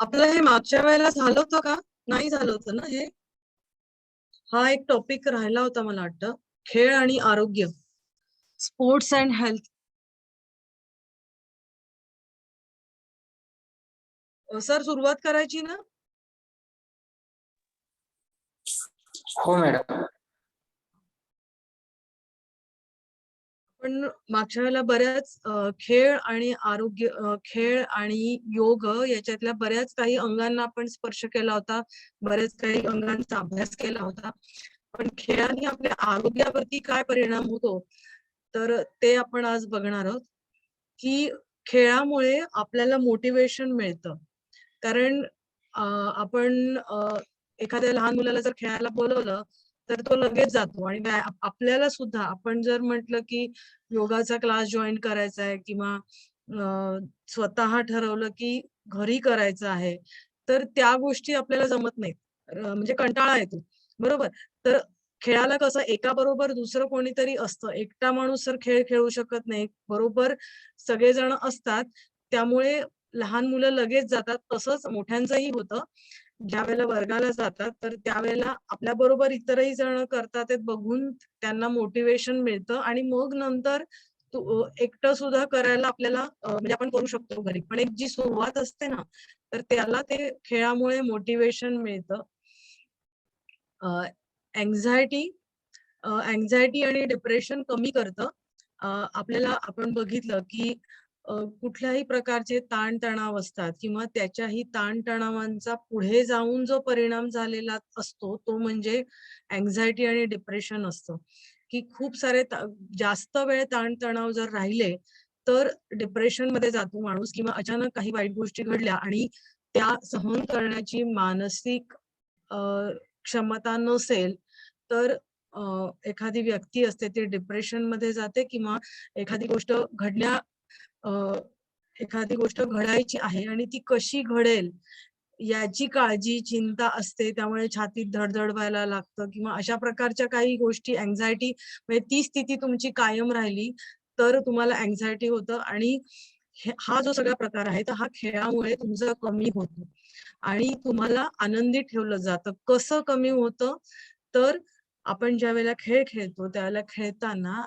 आपलं हे मागच्या वेळेला झालं होतं का? नाही झालं होतं ना हे? हा एक टॉपिक राहिला होता मला वाटतं. खेळ आणि आरोग्य. Sports and health. सर सुरुवात करायची ना? हो मॅडम. पण मागच्या वेळेला बऱ्याच खेळ आणि आरोग्य खेळ आणि योग याच्यातल्या बऱ्याच काही अंगांना आपण स्पर्श केला होता. बऱ्याच काही अंगांचा अभ्यास केला होता. पण खेळाने आपल्या आरोग्यावरती काय परिणाम होतो, तर ते आपण आज बघणार आहोत. की खेळामुळे आपल्याला मोटिवेशन मिळतं. कारण आपण एखाद्या लहान मुलाला जर खेळायला बोलवलं, तर तो लगेच जातो आणि आपल्याला सुद्धा आपण जर म्हटलं की योगाचा क्लास जॉईन करायचा आहे किंवा स्वतः ठरवलं की घरी करायचं आहे, तर त्या गोष्टी आपल्याला जमत नाहीत. म्हणजे कंटाळा येतो. बरोबर? तर खेळाला कसं एकाबरोबर दुसरं कोणीतरी असतं. एकटा माणूस तर खेळ खेळू शकत नाही. बरोबर सगळेजण असतात. त्यामुळे लहान मुलं लगेच जातात. तसंच मोठ्यांचंही होतं. ज्यावेळेला वर्गाला जातात, तर त्यावेळेला आपल्याबरोबर इतरही जण करतात ते बघून त्यांना मोटिव्हेशन मिळतं आणि मग नंतर एकटं सुद्धा करायला आपल्याला म्हणजे आपण करू शकतो घरी. पण एक जी सुरुवात असते ना, तर त्याला ते खेळामुळे मोटिव्हेशन मिळतं. अँक्झायटी आणि डिप्रेशन कमी करतं. आपल्याला आपण बघितलं की कुठल्याही प्रकारचे ताणतणाव असतात किंवा त्याच्याही ताणतणावांचा पुढे जाऊन जो परिणाम झालेला असतो तो म्हणजे अँक्झायटी आणि डिप्रेशन असतं. की खूप सारे जास्त वेळ ताणतणाव जर राहिले तर डिप्रेशन मध्ये जातो माणूस किंवा अचानक काही वाईट गोष्टी घडल्या आणि त्या सहन करण्याची मानसिक अ, क्षमता नसेल तर एखादी व्यक्ती असते ती डिप्रेशन मध्ये जाते किंवा एखादी गोष्ट घडण्या अ, एखादी गोष्ट घडायची आहे आणि ती कशी घडेल याची काळजी, चिंता असते. त्यामुळे छातीत धडधड व्हायला लागतं किंवा अशा प्रकारच्या काही गोष्टी अँक्झायटी म्हणजे ती स्थिती तुमची कायम राहिली, तर तुम्हाला अँक्झायटी होतं आणि हा जो सगळा प्रकार आहे, तर हा खेळामुळे तुमचा कमी होतो आणि तुम्हाला आनंदी ठेवलं जातं. कसं कमी होतं? तर आपण ज्यावेळेला खेळ खेळतो, त्यावेळेला खेळताना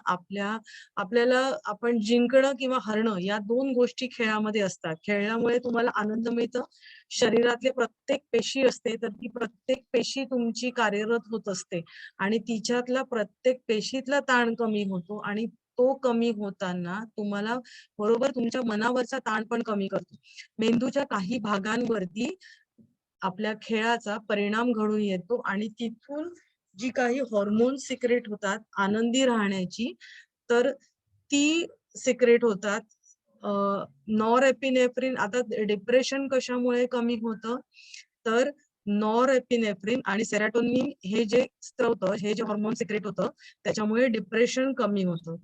आपल्याला आपण जिंकणं किंवा हरणं या 2 गोष्टी खेळामध्ये असतात. खेळल्यामुळे तुम्हाला आनंद मिळतो. शरीरातली प्रत्येक पेशी असते, तर ती प्रत्येक पेशी तुमची कार्यरत होत असते आणि तिच्यातला प्रत्येक पेशीतला ताण कमी होतो आणि तो कमी होताना तुम्हाला बरोबर तुमच्या मनावरचा ताण पण कमी करतो. मेंदूच्या काही भागांवरती आपल्या खेळाचा परिणाम घडून येतो आणि तिथून जी काही हॉर्मोन्स सिक्रेट होतात आनंदी राहण्याची, तर ती सिक्रेट होतात. नॉरएपिनेफ्रिन आता डिप्रेशन कशामुळे कमी होतं? तर नॉरएपिनेफ्रिन आणि सेरोटोनिन हे जे स्त्रवतं, हे जे हार्मोन सिक्रेट होतं, त्याच्यामुळे डिप्रेशन कमी होतं.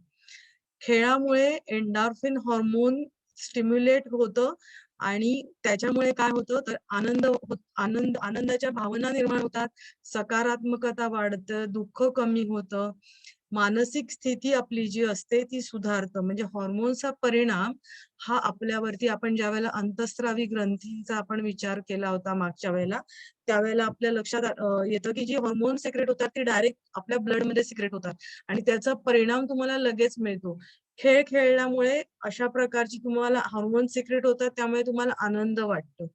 खेळामुळे एंडॉर्फिन हार्मोन स्टिम्युलेट होतं आणि त्याच्यामुळे काय होतं तर आनंदाच्या भावना निर्माण होतात, सकारात्मकता वाढतं, दुःख कमी होतं, मानसिक स्थिती आपली जी असते ती सुधारतं. म्हणजे हार्मोन्सचा परिणाम हा आपल्यावरती आपण ज्यावेळेला अंतःस्रावी ग्रंथींचा आपण विचार केला होता मागच्या वेळेला, त्यावेळेला आपल्या लक्षात येतं की जी हार्मोन सिक्रेट होतात ती डायरेक्ट आपल्या ब्लडमध्ये सिक्रेट होतात आणि त्याचा परिणाम तुम्हाला लगेच मिळतो. खेळ खेळल्यामुळे अशा प्रकारची तुम्हाला हार्मोन सिक्रेट होतात, त्यामुळे तुम्हाला आनंद वाटतो.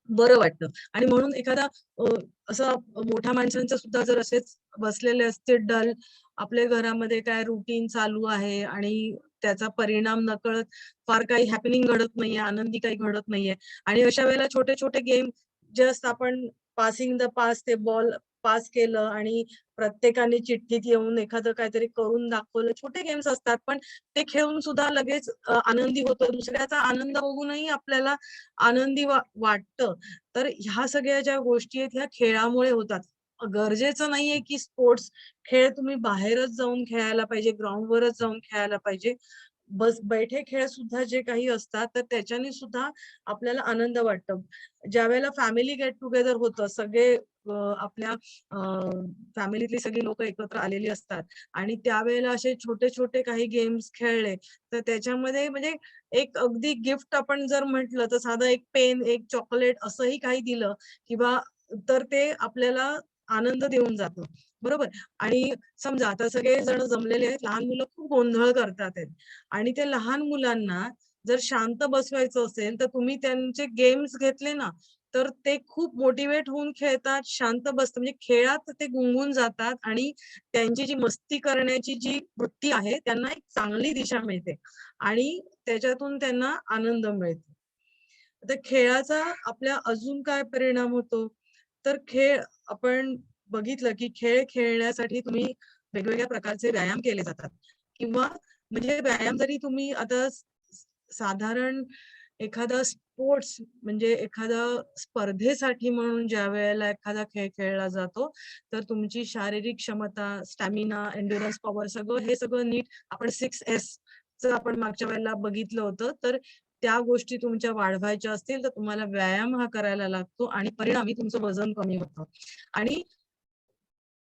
बरं वाटतं आणि म्हणून एखादा अ, असा मोठ्या माणसांचं सुद्धा जर असेच बसलेले असते डल, आपल्या घरामध्ये काय रुटीन चालू आहे आणि त्याचा परिणाम नकळत फार काही हॅपनिंग घडत नाहीये, आनंदी काही घडत नाहीये आणि अशा वेळेला छोटे-छोटे गेम जस्ट आपण पासिंग द पास ते बॉल पास केलं आणि प्रत्येकाने चिठ्ठीत येऊन एखादं काहीतरी करून दाखवलं. छोटे गेम्स असतात, पण ते खेळून सुद्धा लगेच आनंदी होतो. दुसऱ्याचा आनंद बघूनही आपल्याला आनंदी वाटतं. तर ह्या सगळ्या ज्या गोष्टी आहेत ह्या खेळामुळे होतात. गरजेचं नाहीये की स्पोर्ट्स खेळ तुम्ही बाहेरच जाऊन खेळायला पाहिजे, ग्राउंडवरच जाऊन खेळायला पाहिजे. बस बैठे खेळ सुद्धा जे काही असतात, तर त्याच्याने सुद्धा आपल्याला आनंद वाटतो. ज्यावेळेला फॅमिली गेट टुगेदर होतं, सगळे आपल्या फॅमिलीतली सगळी लोक एकत्र आलेली असतात आणि त्यावेळेला असे छोटे छोटे काही गेम्स खेळले तर त्याच्यामध्ये म्हणजे एक अगदी गिफ्ट आपण जर म्हटलं तर साधं एक पेन एक चॉकलेट असंही काही दिलं किंवा तर ते आपल्याला आनंद देऊन जातो बरोबर. आणि समजा आता सगळे जण जमलेले आहेत लहान मुलं खूप गोंधळ करतात आहेत आणि ते लहान मुलांना जर शांत बसवायचं असेल तर तुम्ही त्यांचे गेम्स घेतले ना तर ते खूप मोटिवेट होऊन खेळतात शांत बसतात म्हणजे खेळात ते गुंगून जातात आणि त्यांची जी मस्ती करण्याची जी वृत्ती आहे त्यांना एक चांगली दिशा मिळते आणि त्याच्यातून त्यांना आनंद मिळतो. आता खेळाचा आपल्या अजून काय परिणाम होतो तर खेळ आपण बघितलं की खेळ खेळण्यासाठी तुम्ही वेगवेगळ्या प्रकारचे व्यायाम केले जातात किंवा म्हणजे व्यायाम जरी तुम्ही आता साधारण एखादा स्पोर्ट्स म्हणजे एखादा स्पर्धेसाठी म्हणून ज्या वेळेला एखादा खेळ खेळला जातो तर तुमची शारीरिक क्षमता स्टॅमिना एन्ड्युरन्स पॉवर सगळं हे सगळं नीट आपण 6S च आपण मागच्या वेळेला बघितलं होतं तर त्या गोष्टी तुमच्या वाढवायच्या असतील तर तुम्हाला व्यायाम हा करायला लागतो आणि परिणामी तुमचं वजन कमी होतं आणि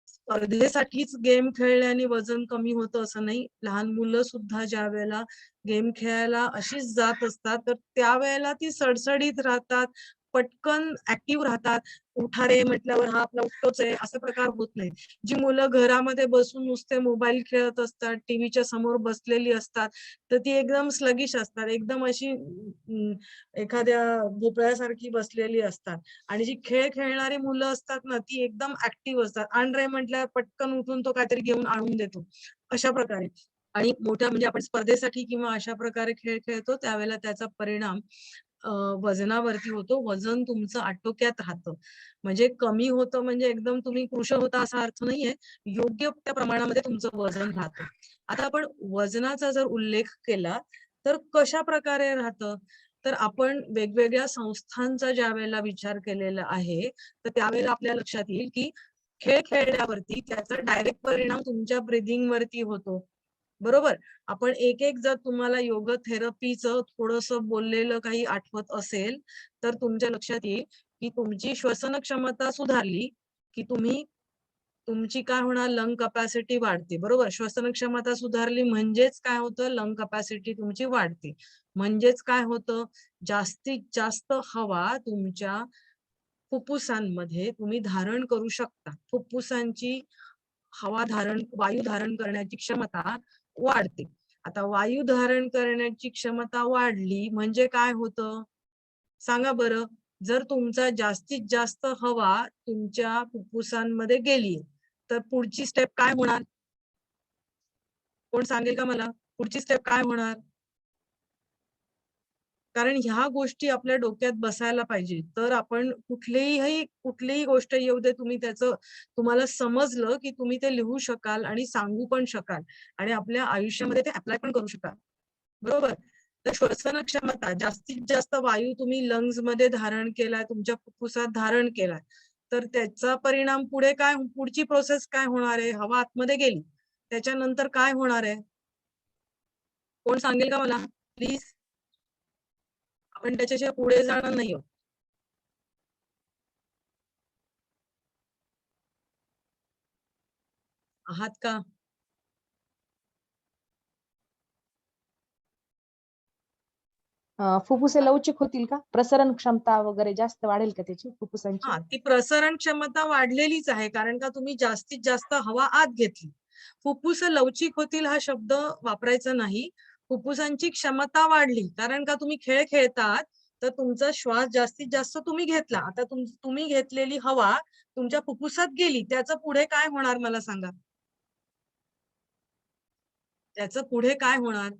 स्पर्धेसाठीच गेम खेळल्याने वजन कमी होतं असं नाही. लहान मुलं सुद्धा ज्या वेळेला गेम खेळायला अशीच जात असतात, तर त्यावेळेला ती सडसडीत राहतात, पटकन ऍक्टिव्ह राहतात. उठा रे म्हटल्यावर हा आपला उठतोच आहे, असे प्रकार होत नाहीत. जी मुलं घरामध्ये बसून नुसते मोबाईल खेळत असतात, टीव्हीच्या समोर बसलेली असतात, तर ती एकदम स्लगिश असतात. एकदम अशी एखाद्या भोपळ्यासारखी बसलेली असतात. आणि जी खेळ खेळणारी मुलं असतात ना ती एकदम ऍक्टिव्ह असतात. आण रे म्हटल्यावर पटकन उठून तो काहीतरी घेऊन आणून देतो अशा प्रकारे. आणि मोठ्या म्हणजे आपण स्पर्धेसाठी किंवा अशा प्रकारे खेळ खेळतो त्यावेळेला त्याचा परिणाम वजनावरती होतो. वजन तुमचं आटोक्यात राहतं. म्हणजे कमी होतं म्हणजे एकदम तुम्ही कृश होता असा अर्थ नाहीये. योग्य त्या प्रमाणामध्ये तुमचं वजन राहतं. आता आपण वजनाचा जर उल्लेख केला तर कशा प्रकारे राहतं? तर आपण वेगवेगळ्या संस्थांचा ज्यावेळेला विचार केलेला आहे, तर त्यावेळेला आपल्या लक्षात येईल, की खेळ खेळल्यावरती त्याचा डायरेक्ट परिणाम तुमच्या ब्रीथिंग वरती होतो. बरोबर? आपण एक जर तुम्हाला योग थेरपीचं थोडंसं बोललेलं काही आठवत असेल, तर तुमच्या लक्षात येईल, की तुमची श्वसन क्षमता सुधारली, की तुमची काय होणार लंग कपॅसिटी वाढते. बरोबर? श्वसन क्षमता सुधारली म्हणजेच काय होतं लंग कपॅसिटी तुमची वाढते. म्हणजेच काय होतं जास्तीत जास्त हवा तुमच्या फुफ्फुसांमध्ये तुम्ही धारण करू शकता. फुफ्फुसांची वायू धारण करण्याची क्षमता वाढते. आता वायू धारण करण्याची क्षमता वाढली म्हणजे काय होतं? सांगा बरं. जर तुमचा जास्तीत जास्त हवा तुमच्या फुफ्फुसांमध्ये गेली, तर पुढची स्टेप काय होणार? कोण सांगेल का मला? पुढची स्टेप काय होणार? कारण ह्या गोष्टी आपल्या डोक्यात बसायला पाहिजे. तर आपण कुठलीही गोष्ट येऊ दे तुम्ही त्याचं तुम्हाला समजलं, की तुम्ही ते लिहू शकाल आणि सांगू पण शकाल आणि आपल्या आयुष्यामध्ये ते अप्लाय पण करू शकाल. बरोबर? तर श्वसन क्षमता जास्तीत जास्त वायू तुम्ही लंग्स मध्ये धारण केलाय, तुमच्या फुफ्फुसात धारण केलाय. तर त्याचा परिणाम पुढची प्रोसेस काय होणार आहे? हवा आतमध्ये गेली. त्याच्यानंतर काय होणार आहे? कोण सांगेल का मला? प्लीज. आपण त्याच्याशिवाय पुढे जाणार नाही आहोत. आहात का? फुफ्फुसे लवचिक होतील का? प्रसरण क्षमता वगैरे जास्त वाढेल का त्याची फुफ्फुसांची? हा ती प्रसरण क्षमता वाढलेलीच आहे कारण का तुम्ही जास्तीत जास्त हवा आत घेतली. फुफ्फुस लवचिक होतील हा शब्द वापरायचा नाही. फुफ्फुसांची क्षमता वाढली कारण का तुम्ही खेळ खेळतात तर तुमचा श्वास जास्तीत जास्त तुम्ही घेतला. आता तुम्ही घेतलेली हवा तुमच्या फुफ्फुसात गेली त्याचं पुढे काय होणार मला सांगा? त्याचं पुढे काय होणार?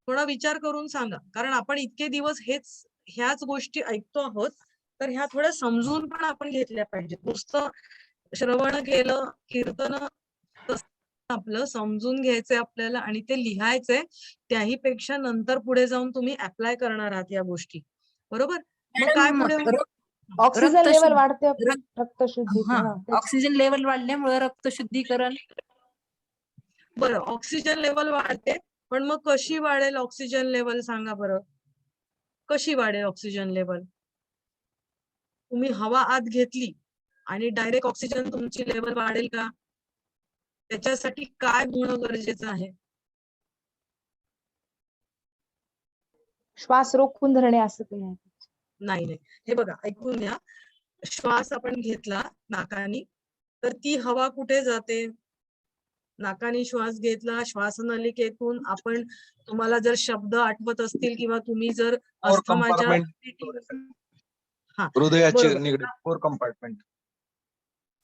थोडा विचार करून सांगा. कारण आपण इतके दिवस ह्याच गोष्टी ऐकतो आहोत, तर ह्या थोड्या समजून पण आपण घेतल्या पाहिजेत. नुसतं श्रवण केलं, कीर्तन आपलं समजून घ्यायचंय आपल्याला आणि ते लिहायचंय. त्याही पेक्षा नंतर पुढे जाऊन तुम्ही अप्लाय करणार आहात या गोष्टी. बरोबर? मग काय पुढे ऑक्सिजन लेवल वाढते, रक्त रक्तशुद्धी. ऑक्सिजन लेवल वाढल्यामुळे रक्त शुद्धीकरण. बरं ऑक्सिजन लेवल वाढते, पण मग कशी वाढेल ऑक्सिजन लेवल सांगा बरं? कशी वाढेल ऑक्सिजन लेवल? तुम्ही हवा आत घेतली आणि डायरेक्ट ऑक्सिजन तुमची लेवल वाढेल का? त्याच्यासाठी काय होणं गरजेचं आहे? श्वास रोखून धरणे असं काही आहे. नाही नाही, हे बघा ऐकून घ्या. श्वास आपण घेतला नाकानी, तर ती हवा कुठे जाते? नाकाने श्वास घेतला, श्वासनलिकेतून आपण, तुम्हाला जर शब्द आठवत असतील किंवा तुम्ही जर फोर अस्थमाच्या कंपार्टमेंट, हा हृदयाचे बरोबर. निगडीत फोर कंपार्टमेंट.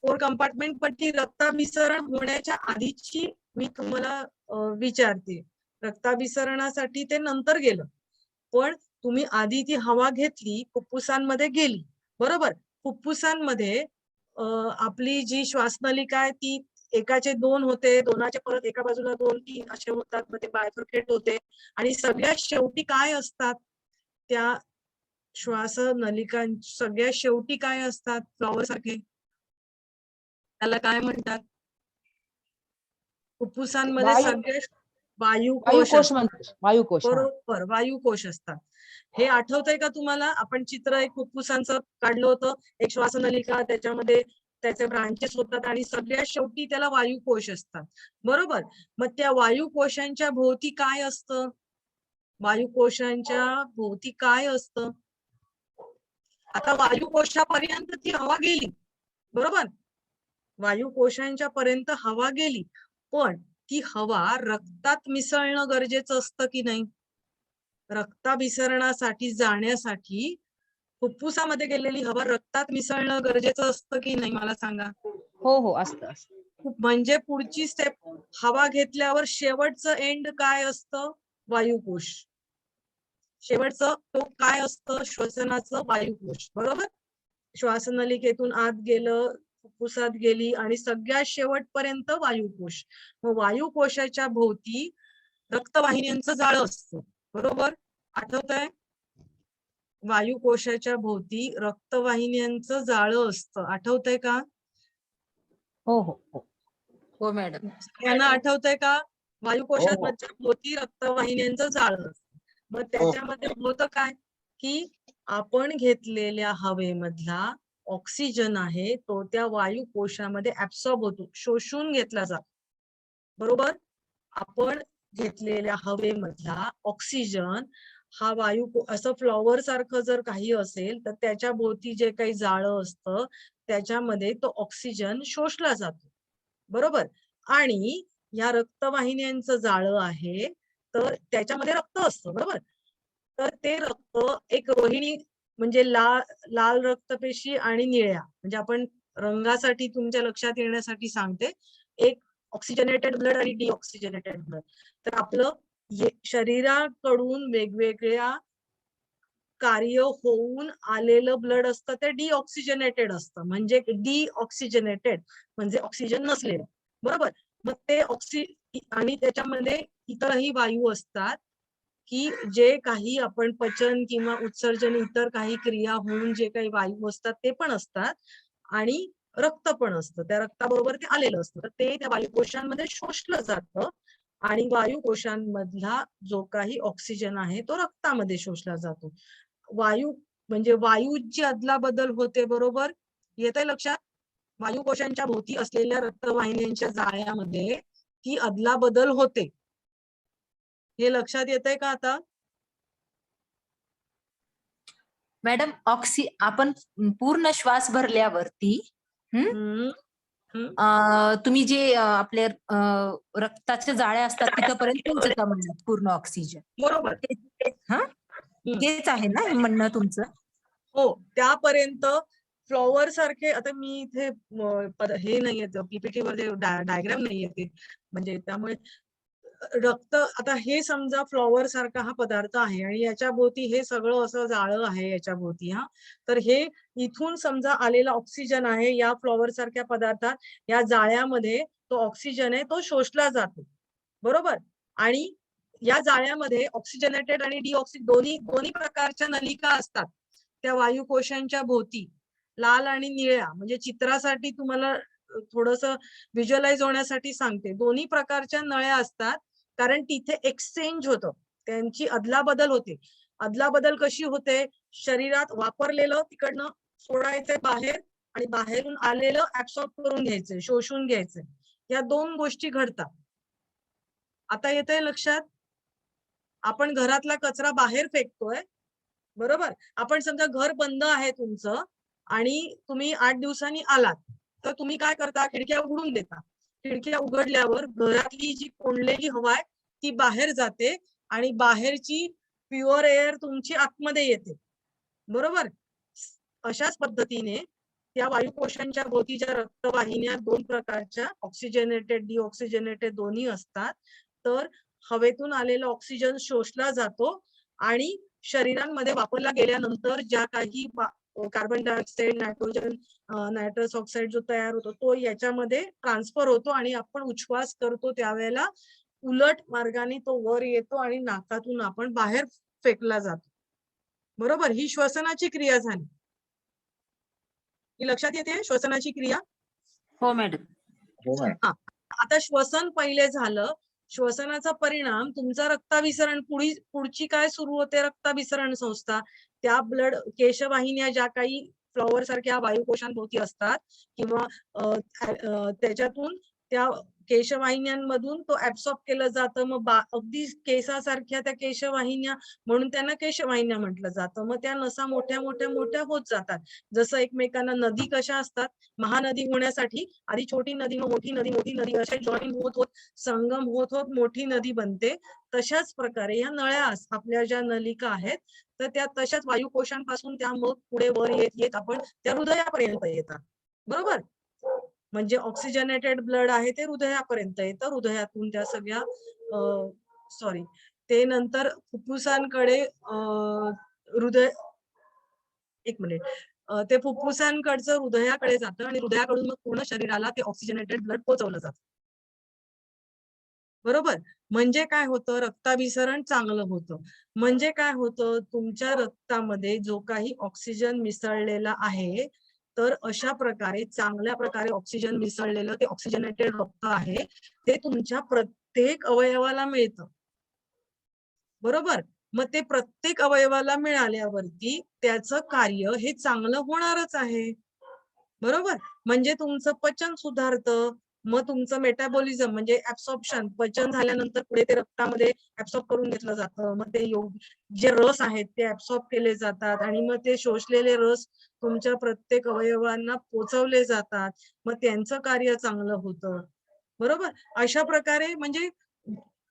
फोर कंपार्टमेंट पट्टी रक्ताभिसरण होण्याच्या आधीची मी तुम्हाला विचारते. रक्ताभिसरणासाठी ते नंतर गेलं, पण तुम्ही आधी ती हवा घेतली, फुफ्फुसांमध्ये गेली, बरोबर. फुफ्फुसांमध्ये आपली जी श्वासनलिका आहे ती एकाचे 2 होते, दोनाचे परत एका बाजूला 2, 3 असे होतात, मग ते बायफर्केट होते आणि सगळ्यात शेवटी काय असतात? त्या श्वासनलिकां सगळ्यात शेवटी काय असतात? फ्लॉवर सारखे, त्याला काय म्हणतात? फुफ्फुसांमध्ये वायू- सगळे वायुकोश वायुकोश म्हणतो, वायुकोश. हा. बरोबर, वायुकोश असतात. हे आठवतंय का तुम्हाला? आपण चित्र एक फुफ्फुसांचं काढलं होतं, एक श्वासनलिका, त्याच्यामध्ये त्याचे ब्रांचेस होतात आणि सगळ्यात शेवटी त्याला वायुकोश असतात, बरोबर. मग त्या वायुकोशांच्या भोवती काय असतं? वायुकोशांच्या भोवती काय असतं? आता वायुकोशापर्यंत ती हवा गेली, बरोबर. वायुकोशांच्या पर्यंत हवा गेली, पण ती हवा रक्तात मिसळणं गरजेचं असतं की नाही? रक्ताभिसरणासाठी जाण्यासाठी फुफ्फुसामध्ये गेलेली हवा रक्तात मिसळणं गरजेचं असतं की नाही? मला सांगा. हो हो, असतं असतं. म्हणजे पुढची स्टेप, हवा घेतल्यावर शेवटचं एंड काय असतं? वायुकोश. शेवटचं टोक काय असतं? श्वसनाचं वायुकोश, बरोबर. श्वासनलिकेतून आत गेलं, फुफ्फुसात गेली आणि सगळ्यात शेवटपर्यंत वायुकोश. मग वायुकोशाच्या भोवती रक्तवाहिन्यांचं जाळं असतं, बरोबर. आठवतंय? वायुकोशाच्या भोवती रक्तवाहिन्यांचं जाळं असतं, आठवतंय का? हो हो हो. हो मॅडम. यांना आठवतंय का? वायुकोशाच्या हो, भोवती रक्तवाहिन्यांचं जाळं असतं. मग त्याच्यामध्ये होतं काय की आपण घेतलेल्या हवेमधला ऑक्सिजन आहे तो त्या वायुकोशामध्ये ऍब्सॉर्ब होतो, शोषून घेतला जातो, बरोबर. आपण घेतलेल्या हवेमधला ऑक्सिजन हा वायू असं फ्लॉवर सारखं जर काही असेल तर त्याच्या भोवती जे काही जाळं असतं त्याच्यामध्ये तो ऑक्सिजन शोषला जातो, बरोबर. आणि या रक्तवाहिन्यांचं जाळं आहे तर त्याच्यामध्ये रक्त असतं, बरोबर. तर ते रक्त एक रोहिणी म्हणजे लाल रक्तपेशी आणि निळ्या, म्हणजे आपण रंगासाठी तुमच्या लक्षात येण्यासाठी सांगते, एक ऑक्सिजनेटेड ब्लड आणि डिऑक्सिजनेटेड ब्लड. तर आपलं शरीराकडून वेगवेगळ्या कार्य होऊन आलेलं ब्लड असतं ते डिऑक्सिजनेटेड असतं, म्हणजे डिऑक्सिजनेटेड म्हणजे ऑक्सिजन नसलेलं, बरोबर. मग ते आणि त्याच्यामध्ये इतरही वायू असतात की जे काही आपण पचन किंवा उत्सर्जन इतर काही क्रिया होऊन जे काही वायू असतात ते पण असतात आणि रक्त पण असतं, त्या रक्ताबरोबर ते आलेलं असतं, तर ते त्या वायुकोशांमध्ये शोषलं जातं आणि वायुकोशांमधला जो काही ऑक्सिजन आहे तो रक्तामध्ये शोषला जातो. वायू म्हणजे वायूची अदलाबदल होते, बरोबर. येतंय लक्षात? वायुकोशांच्या भोवती असलेल्या रक्तवाहिन्यांच्या जाळ्यामध्ये ती अदलाबदल होते, हे लक्षात येतंय का आता? मॅडम आपण पूर्ण श्वास भरल्यावरती तुम्ही जे आपले रक्ताच्या जाळ्या असतात तिथपर्यंत पोहोचता म्हणतात पूर्ण ऑक्सिजन, बरोबर. हा तेच आहे ना म्हणणं तुमचं? हो, त्यापर्यंत फ्लॉवर सारखे. आता मी इथे हे नाहीये, पीपीटी मध्ये डायग्राम नाहीये ते, म्हणजे त्यामुळे रक्त, आता हे समजा फ्लॉवर सारखा हा पदार्थ आहे आणि याच्या भोवती हे सगळं असं जाळं आहे याच्या भोवती, हा. तर हे इथून समजा आलेला ऑक्सिजन आहे या फ्लॉवर सारख्या पदार्थात, या जाळ्यामध्ये तो ऑक्सिजन आहे तो शोषला जातो, बरोबर. आणि या जाळ्यामध्ये ऑक्सिजनेटेड आणि दोन्ही प्रकारच्या नलिका असतात त्या वायुकोशांच्या भोवती, लाल आणि निळ्या, म्हणजे चित्रासाठी तुम्हाला थोडस व्हिज्युअलाइज होण्यासाठी सांगते, दोन्ही प्रकारच्या नळ्या असतात, कारण तिथे एक्सचेंज होतं, त्यांची अदलाबदल होते. अदलाबदल कशी होते? शरीरात वापरलेलं तिकडनं सोडायचंय बाहेर आणि बाहेरून आलेलं ऍब्सॉर्ब करून घ्यायचंय, शोषून घ्यायचंय. या दोन गोष्टी घडतात. आता येतंय लक्षात? आपण घरातला कचरा बाहेर फेकतोय, बरोबर? आपण समजा घर बंद आहे तुमचं आणि तुम्ही 8 दिवसांनी आलात, तर तुम्ही काय करता? खिडक्या उघडून देता. खिडक्या उघडल्यावर घरातली जी कोंडलेली हवा आहे ती बाहेर जाते आणि बाहेरची प्युअर एअर तुमची आतमध्ये येते, बरोबर? अशाच पद्धतीने त्या वायुकोशांच्या भोवतीच्या रक्तवाहिन्या 2 प्रकारच्या, ऑक्सिजनेटेड, डिऑक्सिजनेटेड दोन्ही असतात. तर हवेतून आलेला ऑक्सिजन शोषला जातो आणि शरीरांमध्ये वापरला गेल्यानंतर ज्या काही carbon dioxide, nitrogen, nitrous oxide जो तयार होतो तो याच्यामध्ये ट्रान्सफर होतो आणि आपण उच्छ्वास करतो त्यावेळेला उलट मार्गाने तो वर येतो आणि नाकातून आपण बाहेर फेकला जातो, बरोबर? ही श्वसनाची क्रिया झाली. ही लक्षात येते श्वसनाची क्रिया? हो मॅडम. हो मॅडम. आता श्वसन पहिले झालं. श्वसनाचा परिणाम तुमचा रक्ताभिसरण, पुढची काय सुरू होते? रक्ताभिसरण संस्था. त्या ब्लड केशवाहिन्या ज्या काही फ्लॉवर सारख्या वायुकोशांभोवती असतात किंवा त्याच्यातून त्या केशवाहिन्यांमधून तो ऍब्सॉर्ब केलं जातं. मग अगदी केसासारख्या त्या केशवाहिन्या, म्हणून त्यांना केशवाहिन्या म्हटलं जातं. मग त्या नसा मोठ्या मोठ्या मोठ्या होत जातात. जसं एकमेकांना नदी कशा असतात, महानदी होण्यासाठी आधी छोटी नदी, मग मोठी नदी, मोठी नदी, अशा जॉईन होत होत संगम होत होत मोठी नदी बनते. तशाच प्रकारे या नळ्या, आपल्या ज्या नलिका आहेत, तर त्या तशाच वायुकोशांपासून त्या मग पुढे वर येत येत आपण त्या हृदयापर्यंत येतात, बरोबर? म्हणजे ऑक्सिजनेटेड ब्लड आहे ते हृदयापर्यंत येतं. हृदयातून त्या सगळ्या ते नंतर फुफ्फुसांकडे हृदय, एक मिनिट, ते फुफ्फुसांकडचं हृदयाकडे जातं आणि हृदयाकडून मग पूर्ण शरीराला ते ऑक्सिजनेटेड ब्लड पोहोचवलं जातं, बरोबर? म्हणजे काय होतं? रक्ताभिसरण चांगलं होतं. म्हणजे काय होतं? तुमच्या रक्तामध्ये जो काही ऑक्सिजन मिसळलेला आहे, तर अशा प्रकारे चांगल्या प्रकारे ऑक्सिजन मिसळलेलं ते ऑक्सिजनेटेड रक्त आहे, ते तुमच्या प्रत्येक अवयवाला मिळतं, बरोबर? मग ते प्रत्येक अवयवाला मिळाल्यावरती त्याचं कार्य हे चांगलं होणारच आहे, बरोबर? म्हणजे तुमचं पचन सुधारतं. मग तुमचं मेटाबॉलिझम म्हणजे ऍब्सॉर्प्शन, पचन झाल्यानंतर पुढे ते रक्तामध्ये ऍब्सॉर्ब करून घेतलं जातं. मग ते जे रस आहेत ते ऍब्सॉर्ब केले जातात आणि मग ते शोषलेले रस तुमच्या प्रत्येक अवयवांना पोचवले जातात. मग त्यांचं कार्य चांगलं होतं, बरोबर? अशा प्रकारे म्हणजे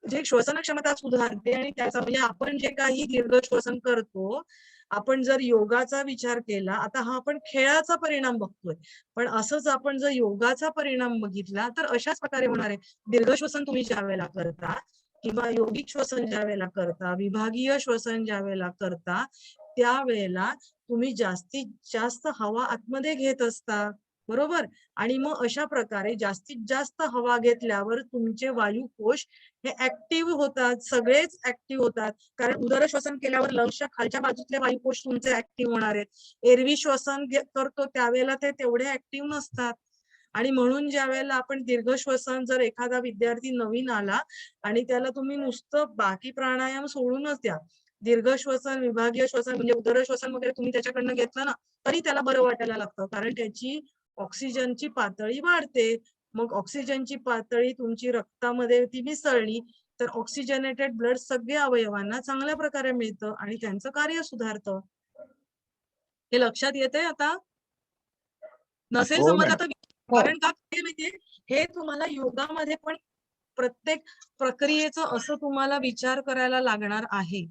जे श्वसन क्षमता सुधारते आणि त्याचा म्हणजे आपण जे काही दीर्घ श्वसन करतो, आपण जर योगाचा विचार केला, आता हा आपण खेळाचा परिणाम बघतोय, पण असंच आपण जर योगाचा परिणाम बघितला तर अशाच प्रकारे होणार आहे. दीर्घ श्वसन तुम्ही ज्या वेळेला करता किंवा योगिक श्वसन ज्या वेळेला करता, विभागीय श्वसन ज्या वेळेला करता, त्यावेळेला तुम्ही जास्तीत जास्त हवा आतमध्ये घेत असता, बरोबर? आणि मग अशा प्रकारे जास्तीत जास्त हवा घेतल्यावर तुमचे वायुकोश हे ऍक्टिव्ह होतात, सगळेच ऍक्टिव्ह होतात. कारण उदर श्वसन केल्यावर लंग्सच्या खालच्या बाजूतले वायुकोश तुमचे ऍक्टिव्ह होणार आहेत. एरवी श्वसन करतो त्यावेळेला ते तेवढे ऍक्टिव्ह नसतात. आणि म्हणून ज्या वेळेला आपण दीर्घ श्वसन, जर एखादा विद्यार्थी नवीन आला आणि त्याला तुम्ही नुसतं बाकी प्राणायाम सोडूनच द्या, दीर्घ श्वसन, विभागीय श्वसन म्हणजे उदर श्वसन वगैरे तुम्ही त्याच्याकडनं घेतलं ना, तरी त्याला बरं वाटायला लागतं, कारण त्याची ऑक्सिजनची पातळी वाढते. मग ऑक्सिजनची पातळी तुमची रक्तामध्ये ती मिसळली तर ऑक्सिजनेटेड ब्लड सगळ्या अवयवांना चांगल्या प्रकारे मिळतं आणि त्यांचं कार्य सुधारतं. हे लक्षात येतंय आता? नसेल हो समजलं मॅडम. तर, कारण का माहितीये, हे तुम्हाला योगामध्ये पण प्रत्येक प्रक्रियेचं असं तुम्हाला विचार करायला लागणार आहे.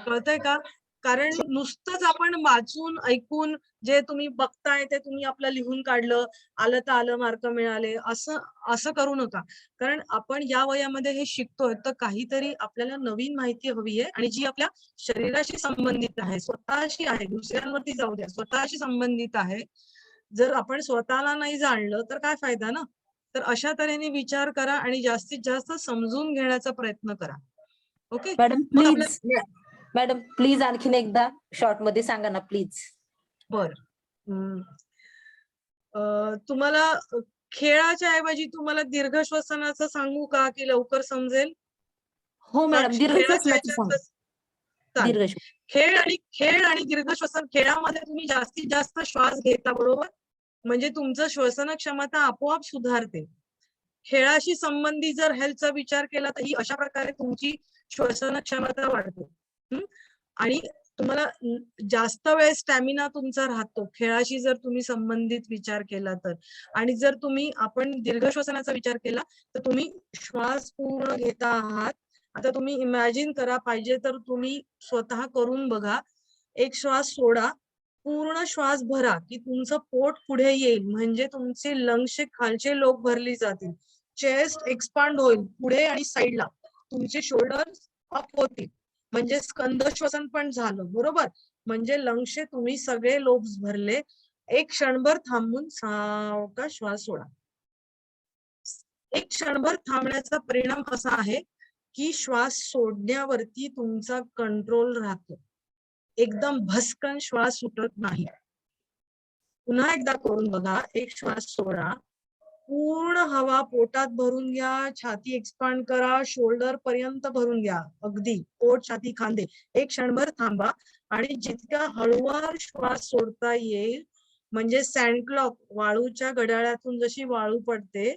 कळतंय का? कारण नुसतंच आपण वाचून ऐकून जे तुम्ही बघताय ते तुम्ही आपलं लिहून काढलं, आलं तर आलं, मार्क मिळाले, असं करू नका. कारण आपण या वयामध्ये हे शिकतोय तर काहीतरी आपल्याला नवीन माहिती हवी आहे आणि जी आपल्या शरीराशी संबंधित आहे, स्वतःशी आहे, दुसऱ्यांवरती जाऊ द्या, स्वतःशी संबंधित आहे. जर आपण स्वतःला नाही जाणलं तर काय फायदा ना? तर अशा तऱ्हेने विचार करा आणि जास्तीत जास्त समजून घेण्याचा प्रयत्न करा. ओके? मॅडम मग प्लीज, आपल्या मॅडम प्लीज आणखीन एकदा शॉर्ट मध्ये सांगा ना प्लीज. बर, तुम्हाला खेळाच्या ऐवजी तुम्हाला दीर्घ श्वसनाचं सांगू का, की लवकर समजेल? हो मॅडम, दीर्घ खेळाच्या श्वसनाची ह्याच्यात सांगा. दीर्घ श्वास. खेळ आणि दीर्घ श्वसन, खेळामध्ये तुम्ही जास्तीत जास्त श्वास घेता, बरोबर, म्हणजे तुमचं श्वसन क्षमता आपोआप सुधारते. खेळाशी संबंधित जर हेल्थचा विचार केला तर ही अशा प्रकारे तुमची श्वसन क्षमता वाढते. आणि तुम्हाला जास्त वेळ स्टॅमिना तुमचा राहतो खेळाशी जर तुम्ही संबंधित विचार केला तर. आणि जर आपण दीर्घ श्वसनाचा विचार केला तर तुम्ही श्वास पूर्ण घेता आहात. आता तुम्ही इमॅजिन करा, पाहिजे तर तुम्ही स्वतः करून बघा. एक श्वास सोडा, पूर्ण श्वास भरा की तुमचं पोट पुढे येईल, म्हणजे तुमचे लंग्सचे खालचे लोक भरली जातील, चेस्ट एक्सपांड होईल पुढे आणि साईडला, तुमचे शोल्डर अप होतील, म्हणजे स्कंद श्वसन पण झालं, बरोबर, म्हणजे लंग्सचे तुम्ही सगळे लोब्स भरले. एक क्षणभर थांबून सावकाश श्वास सोडा. एक क्षणभर थांबण्याचा परिणाम असा आहे की श्वास सोडण्यावरती तुमचा कंट्रोल राहतो, एकदम भस्कन श्वास सुटत नाही. पुन्हा एकदा करून बघा. एक श्वास सोडा, पूर्ण हवा पोटात भरून घ्या, छाती एक्सपांड करा, शोल्डर पर्यंत भरून घ्या, अगदी पोट, छाती, खांदे. एक क्षणभर थांबा आणि जितका हळूवार श्वास सोडता येईल, म्हणजे सँड क्लॉक, वाळूच्या घड्याळातून जशी वाळू पडते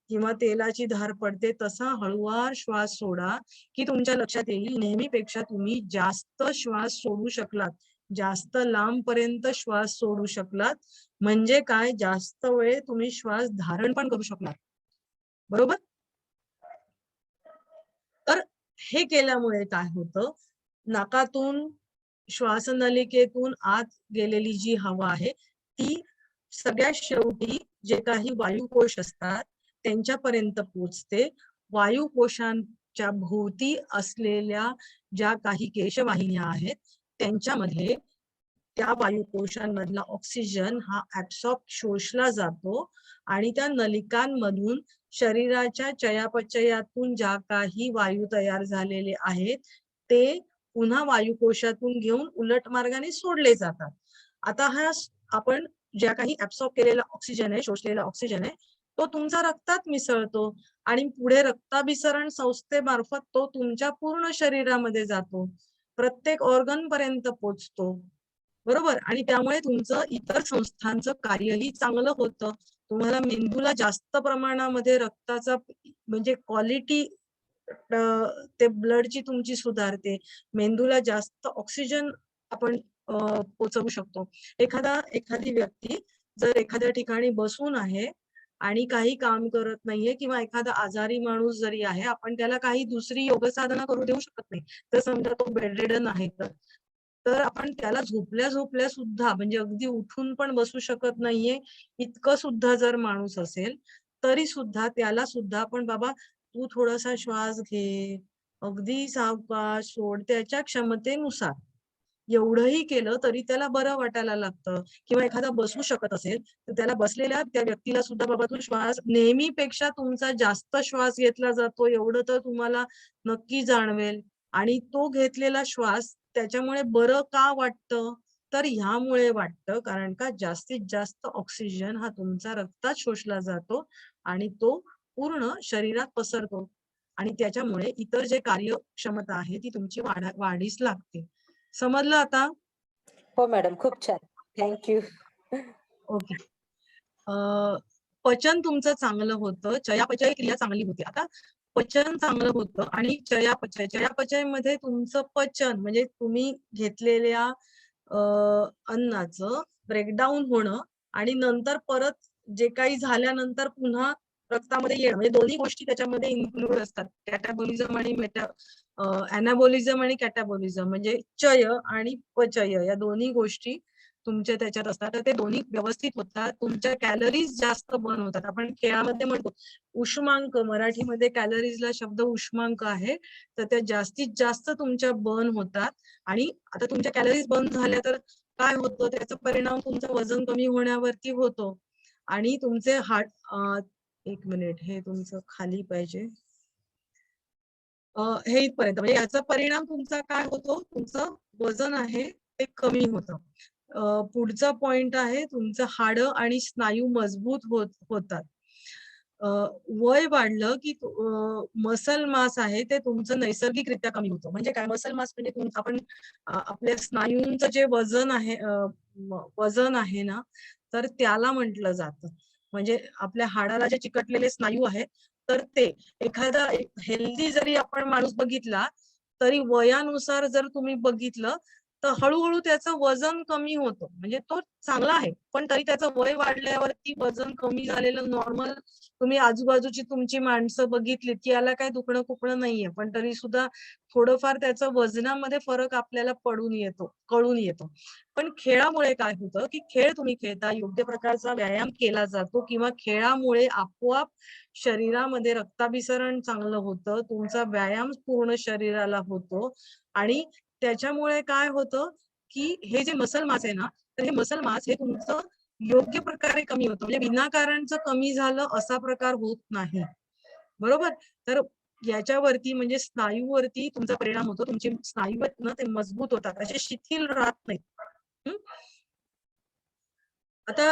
किंवा तेलाची धार पडते, तसा हळूवार श्वास सोडा की तुमच्या लक्षात येईल नेहमीपेक्षा तुम्ही जास्त श्वास सोडू शकलात, जास्त लांब पर्यंत श्वास सोडू शकलात, म्हणजे काय, जास्त वेळ तुम्ही श्वास धारण पण करू शकलात, बरोबर. तर हे केल्यामुळे काय होतं, नाकातून श्वासनलिकेतून आत गेलेली जी हवा आहे ती सगळ्यात शेवटी जे काही वायुकोश असतात त्यांच्यापर्यंत पोचते. वायुकोशांच्या भोवती असलेल्या ज्या काही केशवाहिन्या आहेत त्यांच्यामध्ये त्या वायुकोशांमधला ऑक्सिजन हा ऍब्सॉर्ब, शोषला जातो आणि त्या नलिकांमधून शरीराच्या चयापचयातून ज्या काही वायू तयार झालेले आहेत ते पुन्हा वायुकोशातून घेऊन उलट मार्गाने सोडले जातात. आता हा आपण ज्या काही ऍब्सॉर्ब केलेला ऑक्सिजन आहे, शोषलेला ऑक्सिजन आहे, तो तुमच्या रक्तात मिसळतो आणि पुढे रक्ताभिसरण संस्थेमार्फत तो तुमच्या पूर्ण शरीरामध्ये जातो, प्रत्येक ऑर्गन पर्यंत पोचतो, बरोबर. आणि त्यामुळे तुमचं इतर संस्थांचं कार्यही चांगलं होतं. तुम्हाला मेंदूला जास्त प्रमाणामध्ये रक्ताचा म्हणजे क्वालिटी ते ब्लडची तुमची सुधारते, मेंदूला जास्त ऑक्सिजन आपण पोचवू शकतो. एखादी व्यक्ती जर एखाद्या ठिकाणी बसून आहे आणि काही काम करत नाहीये किंवा एखादा आजारी माणूस जरी आहे, आपण त्याला काही दुसरी योग साधना करू देऊ शकत नाही. तर समजा तो बेडरिडन आहे तर आपण त्याला झोपल्या सुद्धा, म्हणजे अगदी उठून पण बसू शकत नाहीये इतकं सुद्धा जर माणूस असेल तरी सुद्धा त्याला सुद्धा आपण, बाबा तू थोडासा श्वास घे, अगदी सावकाश सोड, त्याच्या क्षमतेनुसार एवढंही केलं तरी त्याला बरं वाटायला लागतं. किंवा एखादा बसू शकत असेल तर त्याला बसलेल्या त्या व्यक्तीला सुद्धा, बाबा तू श्वास, नेहमीपेक्षा तुमचा जास्त श्वास घेतला जातो एवढं तर तुम्हाला नक्की जाणवेल. आणि तो घेतलेला श्वास त्याच्यामुळे बरं का वाटतं, तर ह्यामुळे वाटतं कारण का जास्तीत जास्त ऑक्सिजन हा तुमचा रक्तात शोषला जातो आणि तो पूर्ण शरीरात पसरतो आणि त्याच्यामुळे इतर जे कार्यक्षमता आहे ती तुमची वाढीस लागते. समजलं आता? हो मॅडम, खूप छान, थँक्यू. ओके. पचन तुमचं चांगलं होतं, चयापचय क्रिया चांगली होती. आता पचन चांगलं होतं आणि चयापचय मध्ये तुमचं पचन म्हणजे तुम्ही घेतलेल्या अन्नाचं ब्रेकडाऊन होणं आणि नंतर परत जे काही झाल्यानंतर पुन्हा रक्तामध्ये येणं, म्हणजे दोन्ही गोष्टी त्याच्यामध्ये इन्क्लूड असतात, कॅटाबॉलिझम आणि अनाबॉलिझम आणि कॅटाबॉलिझम, म्हणजे चय आणि पचय या दोन्ही गोष्टी तुमच्या त्याच्यात असतात. तर ते दोन्ही व्यवस्थित होतात, तुमच्या कॅलरीज जास्त बर्न होतात. आपण खेळामध्ये म्हणतो उष्मांक, मराठीमध्ये कॅलरीजला शब्द उष्मांक आहे, तर त्या जास्तीत जास्त तुमच्या बर्न होतात. आणि आता तुमच्या कॅलरीज बर्न झाल्या तर काय होतं, त्याचा परिणाम तुमचं वजन कमी होण्यावरती होतो आणि तुमचे एक मिनिट, हे तुमचं खाली पाहिजे, हे इथपर्यंत, म्हणजे याचा परिणाम तुमचा काय होतो, तुमचं वजन आहे ते कमी होतं. पुढचा पॉइंट आहे तुमचं हाडं आणि स्नायू मजबूत होतात. वय वाढलं की मसल मास आहे ते तुमचं नैसर्गिकरित्या कमी होतं. म्हणजे काय मसल मास म्हणजे आपण आपल्या स्नायूंचं जे वजन आहे वजन आहे ना, तर त्याला म्हटलं जातं. म्हणजे आपल्या हाडाला जे चिकटलेले स्नायू आहेत तर ते एखादा हेल्दी जरी आपण माणूस बघितला तरी वयानुसार जर तुम्ही बघितलं तर हळूहळू त्याचं वजन कमी होतं. म्हणजे तो चांगला आहे पण तरी त्याचं वय वाढल्यावरती वजन कमी झालेलं नॉर्मल तुम्ही आजूबाजूची तुमची माणसं बघितली की याला काही दुखणं खुपणं नाहीये पण तरी सुद्धा थोडंफार त्याचं वजनामध्ये फरक आपल्याला कळून येतो. पण खेळामुळे काय होतं की खेळ तुम्ही खेळता योग्य प्रकारचा व्यायाम केला जातो किंवा खेळामुळे आपोआप शरीरामध्ये रक्ताभिसरण चांगलं होतं, तुमचा व्यायाम पूर्ण शरीराला होतो आणि त्याच्यामुळे काय होतं की हे जे मसल मास आहे ना तर हे मसल मास हे तुमचं योग्य प्रकारे कमी होतं. म्हणजे विनाकारणचं कमी झालं असा प्रकार होत नाही. बरोबर? तर याच्यावरती म्हणजे स्नायूवरती तुमचा परिणाम होतो. तुमचे स्नायू आहेत ना ते मजबूत होतात, असे शिथिल राहत नाहीत. हं? आता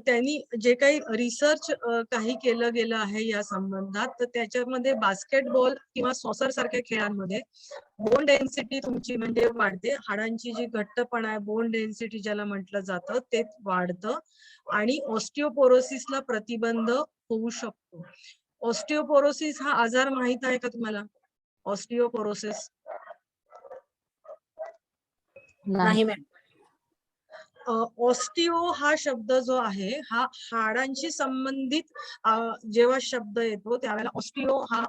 त्यांनी जे काही रिसर्च काही केलं गेलं आहे या संबंधात तर त्याच्यामध्ये बास्केटबॉल किंवा सॉसर सारख्या खेळांमध्ये बोन डेन्सिटी तुमची म्हणजे वाढते. हाडांची जी घट्टपणा आहे बोन डेन्सिटी ज्याला म्हटलं जातं ते वाढतं आणि ऑस्टिओपोरोसिसला प्रतिबंध होऊ शकतो. ऑस्टिओपोरोसिस हा आजार माहित आहे का तुम्हाला? ऑस्टिओपोरोसिस नाही मॅडम. ऑस्टिओ हा शब्द जो आहे हा हाडांशी संबंधित जेव्हा शब्द येतो त्यावेळेला ऑस्टिओ हा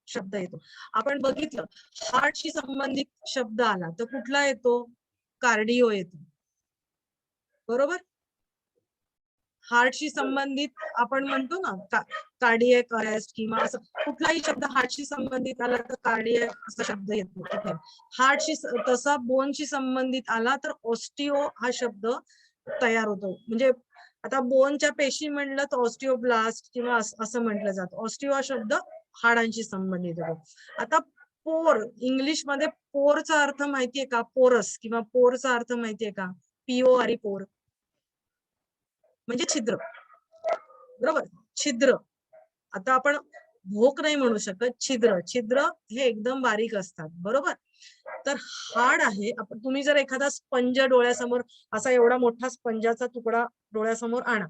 शब्द येतो. आपण बघितलं हार्टशी संबंधित शब्द आला तर कुठला येतो? कार्डिओ येतो. बरोबर? हार्टशी संबंधित आपण म्हणतो ना कार्डियक अरेस्ट किंवा असं कुठलाही शब्द हार्टशी संबंधित आला तर कार्डियक असा शब्द येतो. हार्टशी तसा बोनशी संबंधित आला तर ऑस्टिओ हा शब्द तयार होतो. म्हणजे आता बोनच्या पेशी म्हणलं तर ऑस्टिओब्लास्ट किंवा असं म्हटलं जातं. ऑस्टिओ हा शब्द हाडांशी संबंधित होतो. आता पोर इंग्लिश मध्ये पोरचा अर्थ माहितीये का? पोरस किंवा पोरचा अर्थ माहितीये का? PORE पोर म्हणजे छिद्र. बरोबर? छिद्र. आता आपण भोक नाही म्हणू शकत. छिद्र हे एकदम बारीक असतात. बरोबर? तर हाड आहे तुम्ही जर एखादा स्पंज डोळ्यासमोर असा एवढा मोठा स्पंजाचा तुकडा डोळ्यासमोर आणा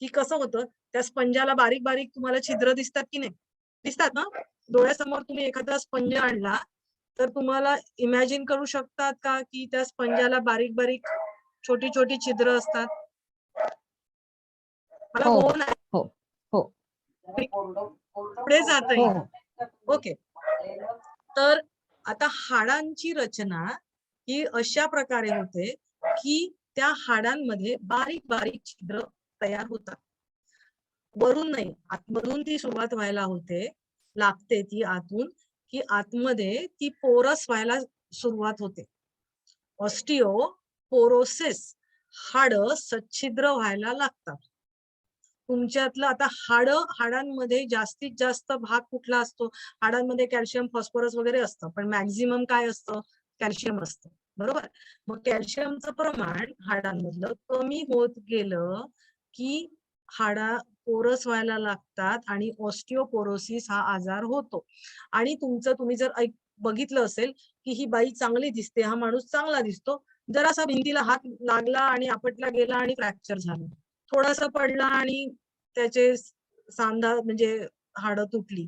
की कसं होतं त्या स्पंजाला बारीक बारीक तुम्हाला छिद्र दिसतात की नाही? दिसतात ना? डोळ्यासमोर तुम्ही एखादा स्पंज आणला तर तुम्हाला इमॅजिन करू शकतात का की त्या स्पंजाला बारीक बारीक छोटी छोटी छिद्र असतात? मला हो, हो नाही हो, हो. पुढे जात हो, आहे. ओके. तर आता हाडांची रचना ही अशा प्रकारे होते की त्या हाडांमध्ये बारीक बारीक छिद्र तयार होतात. वरून नाही आतमधून ती सुरुवात व्हायला होते लागते ती आतून की आतमध्ये ती पोरस व्हायला सुरुवात होते. ऑस्टिओपोरोसिस हाड सच्छिद्र व्हायला लागतात. तुमच्यातलं आता हाडांमध्ये जास्तीत जास्त भाग कुठला असतो? हाडांमध्ये कॅल्शियम फॉस्फरस वगैरे असतं पण मॅक्झिमम काय असतं? कॅल्शियम असतं. बरोबर? मग कॅल्शियमचं प्रमाण हाडांमधलं कमी होत गेलं की हाडा पोरस व्हायला लागतात आणि ऑस्टिओपोरोसिस हा आजार होतो. आणि तुम्ही जर बघितलं असेल की ही बाई चांगली दिसते, हा माणूस चांगला दिसतो, जरासा भिंतीला हात लागला आणि आपटला गेला आणि फ्रॅक्चर झालं. थोडासा पडला आणि त्याचे सांधा म्हणजे हाडं तुटली.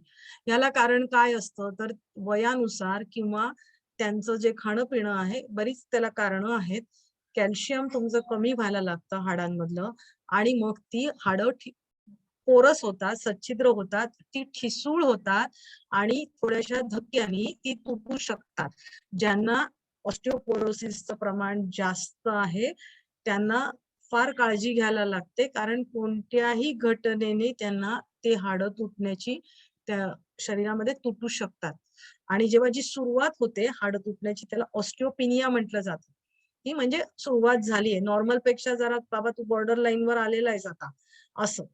याला कारण काय असतं तर वयानुसार किंवा त्यांचं जे खाणं पिणं आहे बरीच त्याला कारणं आहेत. कॅल्शियम तुमचं कमी व्हायला लागतं हाडांमधलं आणि मग ती हाडं पोरस होतात, सच्छिद्र होतात, ती ठिसूळ होतात आणि थोड्याशा धक्क्याने ती तुटू शकतात. ज्यांना ऑस्टिओपोरोसिसचं प्रमाण जास्त आहे त्यांना फार काळजी घ्यायला लागते कारण कोणत्याही घटनेने त्यांना ते हाडं तुटण्याची त्या शरीरामध्ये तुटू शकतात. आणि जेव्हा जी सुरुवात होते हाडं तुटण्याची त्याला ऑस्टिओपिनिया म्हटलं जातं. ही म्हणजे सुरुवात झालीये नॉर्मल पेक्षा जरा बाबा तू बॉर्डर लाईनवर आलेला आहेस आता असं.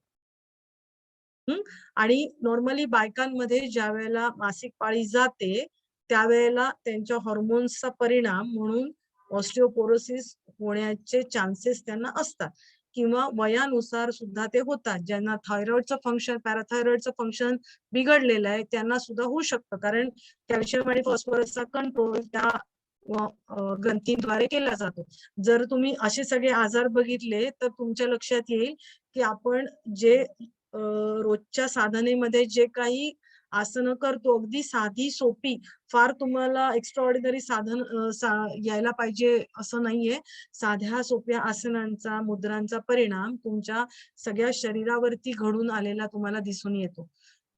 आणि नॉर्मली बायकांमध्ये ज्या वेळेला मासिक पाळी जाते त्यावेळेला त्यांच्या हॉर्मोन्सचा परिणाम म्हणून ऑस्टिओपोरोसिस होण्याचे चान्सेस त्यांना असतात. किंवा वयानुसार सुद्धा ते होतात. ज्यांना थायरॉइडचं फंक्शन, पॅराथायरॉइडचं फंक्शन बिघडलेलं आहे त्यांना सुद्धा होऊ शकतं, कारण कॅल्शियम आणि फॉस्फरसचा कंट्रोल त्या ग्रंथींद्वारे केला जातो. जर तुम्ही असे सगळे आजार बघितले तर तुमच्या लक्षात येईल की आपण जे रोजच्या साधनेमध्ये जे काही आसनं करतो, अगदी साधी सोपी, फार तुम्हाला एक्स्ट्राऑर्डिनरी साधन यायला पाहिजे असं नाहीये. साध्या सोप्या आसनांचा, मुद्रांचा परिणाम तुमच्या सगळ्या शरीरावरती घडून आलेला तुम्हाला दिसून येतो.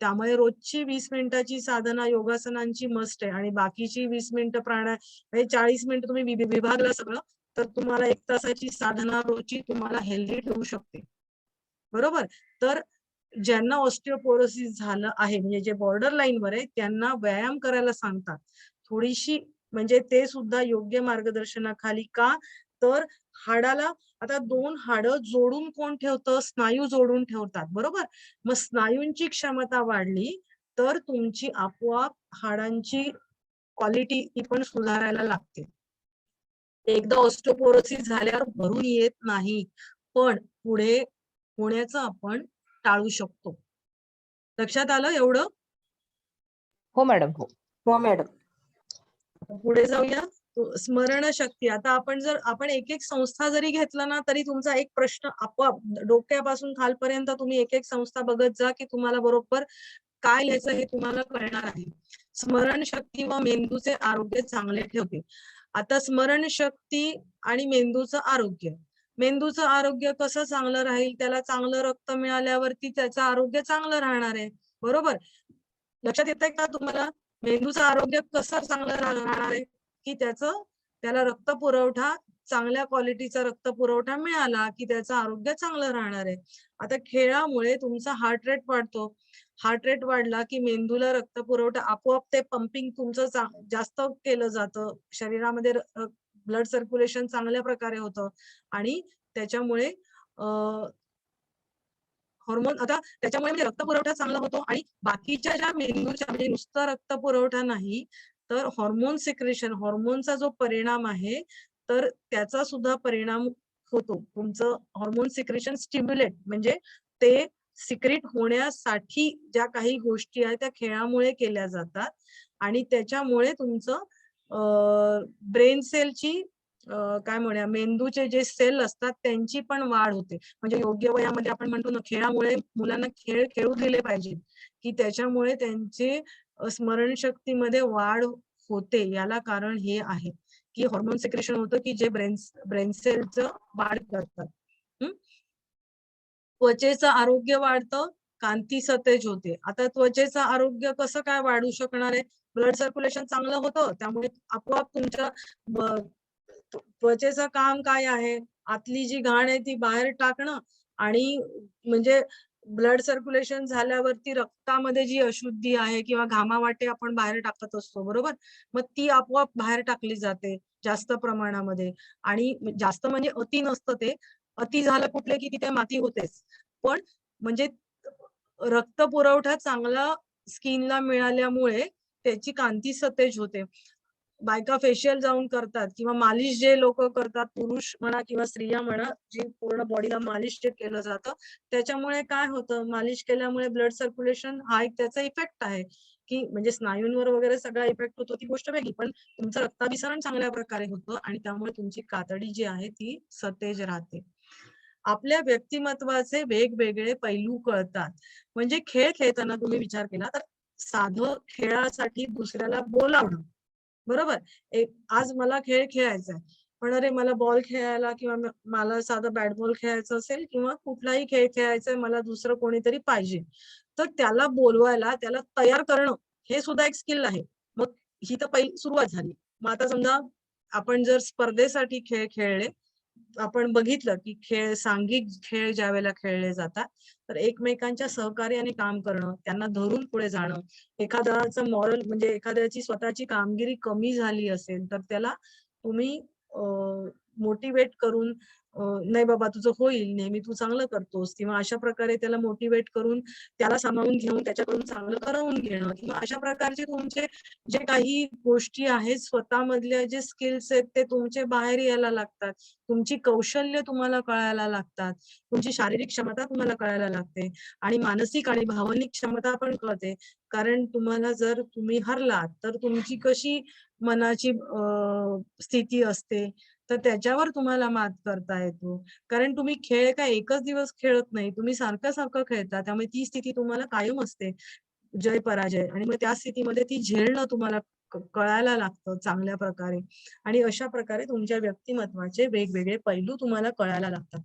त्यामुळे रोजची 20 मिनिटाची साधना योगासनांची मस्ट आहे आणि बाकीची 20 मिनिटं म्हणजे 40 मिनिटं तुम्ही विभागला सगळं तर तुम्हाला 1 तासाची साधना रोजची तुम्हाला हेल्दी ठेवू शकते. बरोबर? तर ज्यांना ऑस्टिओपोरोसिस झालं आहे म्हणजे जे बॉर्डर लाईनवर आहे त्यांना व्यायाम करायला सांगतात. थोडीशी म्हणजे ते सुद्धा योग्य मार्गदर्शनाखाली. का तर हाडाला आता 2 हाडं जोडून कोण ठेवतं? स्नायू जोडून ठेवतात. बरोबर? मग स्नायूंची क्षमता वाढली तर तुमची आपोआप हाडांची क्वालिटी ती पण सुधारायला लागते. एकदा ऑस्टिओपोरोसिस झाल्यावर भरून येत नाही, पण पुढे होण्याचं आपण टाळू शकतो. लक्षात आलं एवढं? हो मॅडम, हो. हो मॅडम. पुढे जाऊया. स्मरणशक्ती. आता आपण एक संस्था जरी घेतला ना तरी तुमचा एक प्रश्न आपोआप डोक्यापासून खालपर्यंत तुम्ही एक संस्था बघत जा की तुम्हाला बरोबर काय लिहायचं हे तुम्हाला कळणार आहे. स्मरणशक्ती व मेंदूचे आरोग्य चांगले ठेवते. आता स्मरणशक्ती आणि मेंदूचं आरोग्य. मेंदूचं आरोग्य कसं चांगलं राहील? त्याला चांगलं रक्त मिळाल्यावरती त्याचं आरोग्य चांगलं राहणार आहे. बरोबर? लक्षात येतंय का तुम्हाला? मेंदूचं आरोग्य कसं चांगलं राहणार आहे की त्याला रक्त पुरवठा, चांगल्या क्वालिटीचा रक्त पुरवठा मिळाला की त्याचं आरोग्य चांगलं राहणार आहे. आता खेळामुळे तुमचा हार्ट रेट वाढतो. हार्ट रेट वाढला की मेंदूला रक्त पुरवठा आपोआप ते पंपिंग तुमचं जास्त केलं जातं. शरीरामध्ये ब्लड सर्क्युलेशन चांगल्या प्रकारे होतं आणि त्याच्यामुळे हॉर्मोन आता त्याच्यामुळे म्हणजे रक्त पुरवठा चांगला होतो आणि बाकीच्या ज्या मेंदूच्या म्हणजे नुसता रक्त पुरवठा नाही तर हॉर्मोन सिक्रेशन, हॉर्मोनचा जो परिणाम आहे तर त्याचा सुद्धा परिणाम होतो. तुमचं हॉर्मोन सिक्रेशन स्टिम्युलेट म्हणजे ते सिक्रेट होण्यासाठी ज्या काही गोष्टी आहेत त्या खेळामुळे केल्या जातात आणि त्याच्यामुळे तुमचं ब्रेन सेलची काय म्हणूया मेंदूचे जे सेल असतात त्यांची पण वाढ होते. म्हणजे योग्य वयामध्ये आपण म्हणतो ना खेळामुळे मुलांना खेळ खेळू दिले पाहिजे की त्याच्यामुळे त्यांचे स्मरणशक्तीमध्ये वाढ होते. याला कारण हे आहे की हॉर्मोन सिक्रेशन होतं की जे ब्रेन सेलचं वाढ करतात. त्वचेचं आरोग्य वाढतं, कांती सतेज होते. आता त्वचेचं आरोग्य कसं काय वाढू शकणार आहे? ब्लड सर्क्युलेशन चांगलं होतं त्यामुळे आपोआप तुमच्या त्वचेचं काम काय आहे? आतली जी घाण आहे ती बाहेर टाकणं आणि म्हणजे ब्लड सर्क्युलेशन झाल्यावरती रक्तामध्ये जी अशुद्धी आहे किंवा घामावाटे आपण बाहेर टाकत असतो, बरोबर? मग ती आपोआप बाहेर टाकली जाते जास्त प्रमाणामध्ये आणि जास्त म्हणजे अति नसतं ते. अति झालं कुठले की तिथे माती होतेच. पण म्हणजे रक्त पुरवठा चांगला स्किनला मिळाल्यामुळे त्याची कांती सतेज होते. बायका फेशियल जाऊन करतात किंवा मालिश जे लोक करतात, पुरुष म्हणा किंवा स्त्रिया म्हणा, जी पूर्ण बॉडीला मालिश जे केलं जातं त्याच्यामुळे काय होतं? मालिश केल्यामुळे ब्लड सर्क्युलेशन हा एक त्याचा इफेक्ट आहे की म्हणजे स्नायूंवर वगैरे सगळा इफेक्ट होतो ती गोष्ट वेगळी, पण तुमचं रक्ताभिसरण चांगल्या प्रकारे होतं आणि त्यामुळे तुमची कातडी जी आहे ती सतेज राहते. आपल्या व्यक्तिमत्वाचे वेगवेगळे पैलू कळतात. म्हणजे खेळ खेळताना तुम्ही विचार केला तर साधं खेळासाठी दुसऱ्याला बोलावणं, बरोबर? आज मला खेळ खेळायचा आहे, पण अरे मला बॉल खेळायला किंवा मला साधं बॅट बॉल खेळायचं असेल किंवा कुठलाही खेळ खेळायचा आहे, मला दुसरं कोणीतरी पाहिजे. तर त्याला बोलवायला, त्याला तयार करणं हे सुद्धा एक स्किल आहे. मग ही तर पहिली सुरुवात झाली. मग आता समजा आपण जर स्पर्धेसाठी खेळ खेळले, आपण बघितलं की सांघिक खेळ ज्यावेळेला खेळले जातात तर एकमेकांच्या सहकार्याने काम करणं, त्यांना धरून पुढे जाणं, एखाद्याचं मॉरल म्हणजे एखाद्याची स्वतःची कामगिरी कमी झाली असेल तर त्याला तुम्ही मोटिवेट करून नाही बाबा तुझं होईल, नेहमी तू चांगलं करतोस, किंवा अशा प्रकारे त्याला मोटिवेट करून त्याला सामावून घेऊन त्याच्याकडून चांगलं करवून घेणं, किंवा अशा प्रकारचे तुमचे जे काही गोष्टी आहेत स्वतःमधल्या जे स्किल्स आहेत ते तुमचे बाहेर यायला लागतात. तुमची कौशल्य तुम्हाला कळायला लागतात. तुमची शारीरिक क्षमता तुम्हाला कळायला लागते आणि मानसिक आणि भावनिक क्षमता पण कळते. कारण तुम्हाला जर तुम्ही हरलात तर तुमची कशी मनाची स्थिती असते, तर त्याच्यावर तुम्हाला मात करता येतो. कारण तुम्ही खेळ काय एकच दिवस खेळत नाही, तुम्ही सारखं खेळता. त्यामुळे ती स्थिती तुम्हाला कायम असते, जय पराजय. आणि मग त्या स्थितीमध्ये ती झेलणं तुम्हाला कळायला लागतं चांगल्या प्रकारे. आणि अशा प्रकारे तुमच्या व्यक्तिमत्वाचे वेगवेगळे पैलू तुम्हाला कळायला लागतात.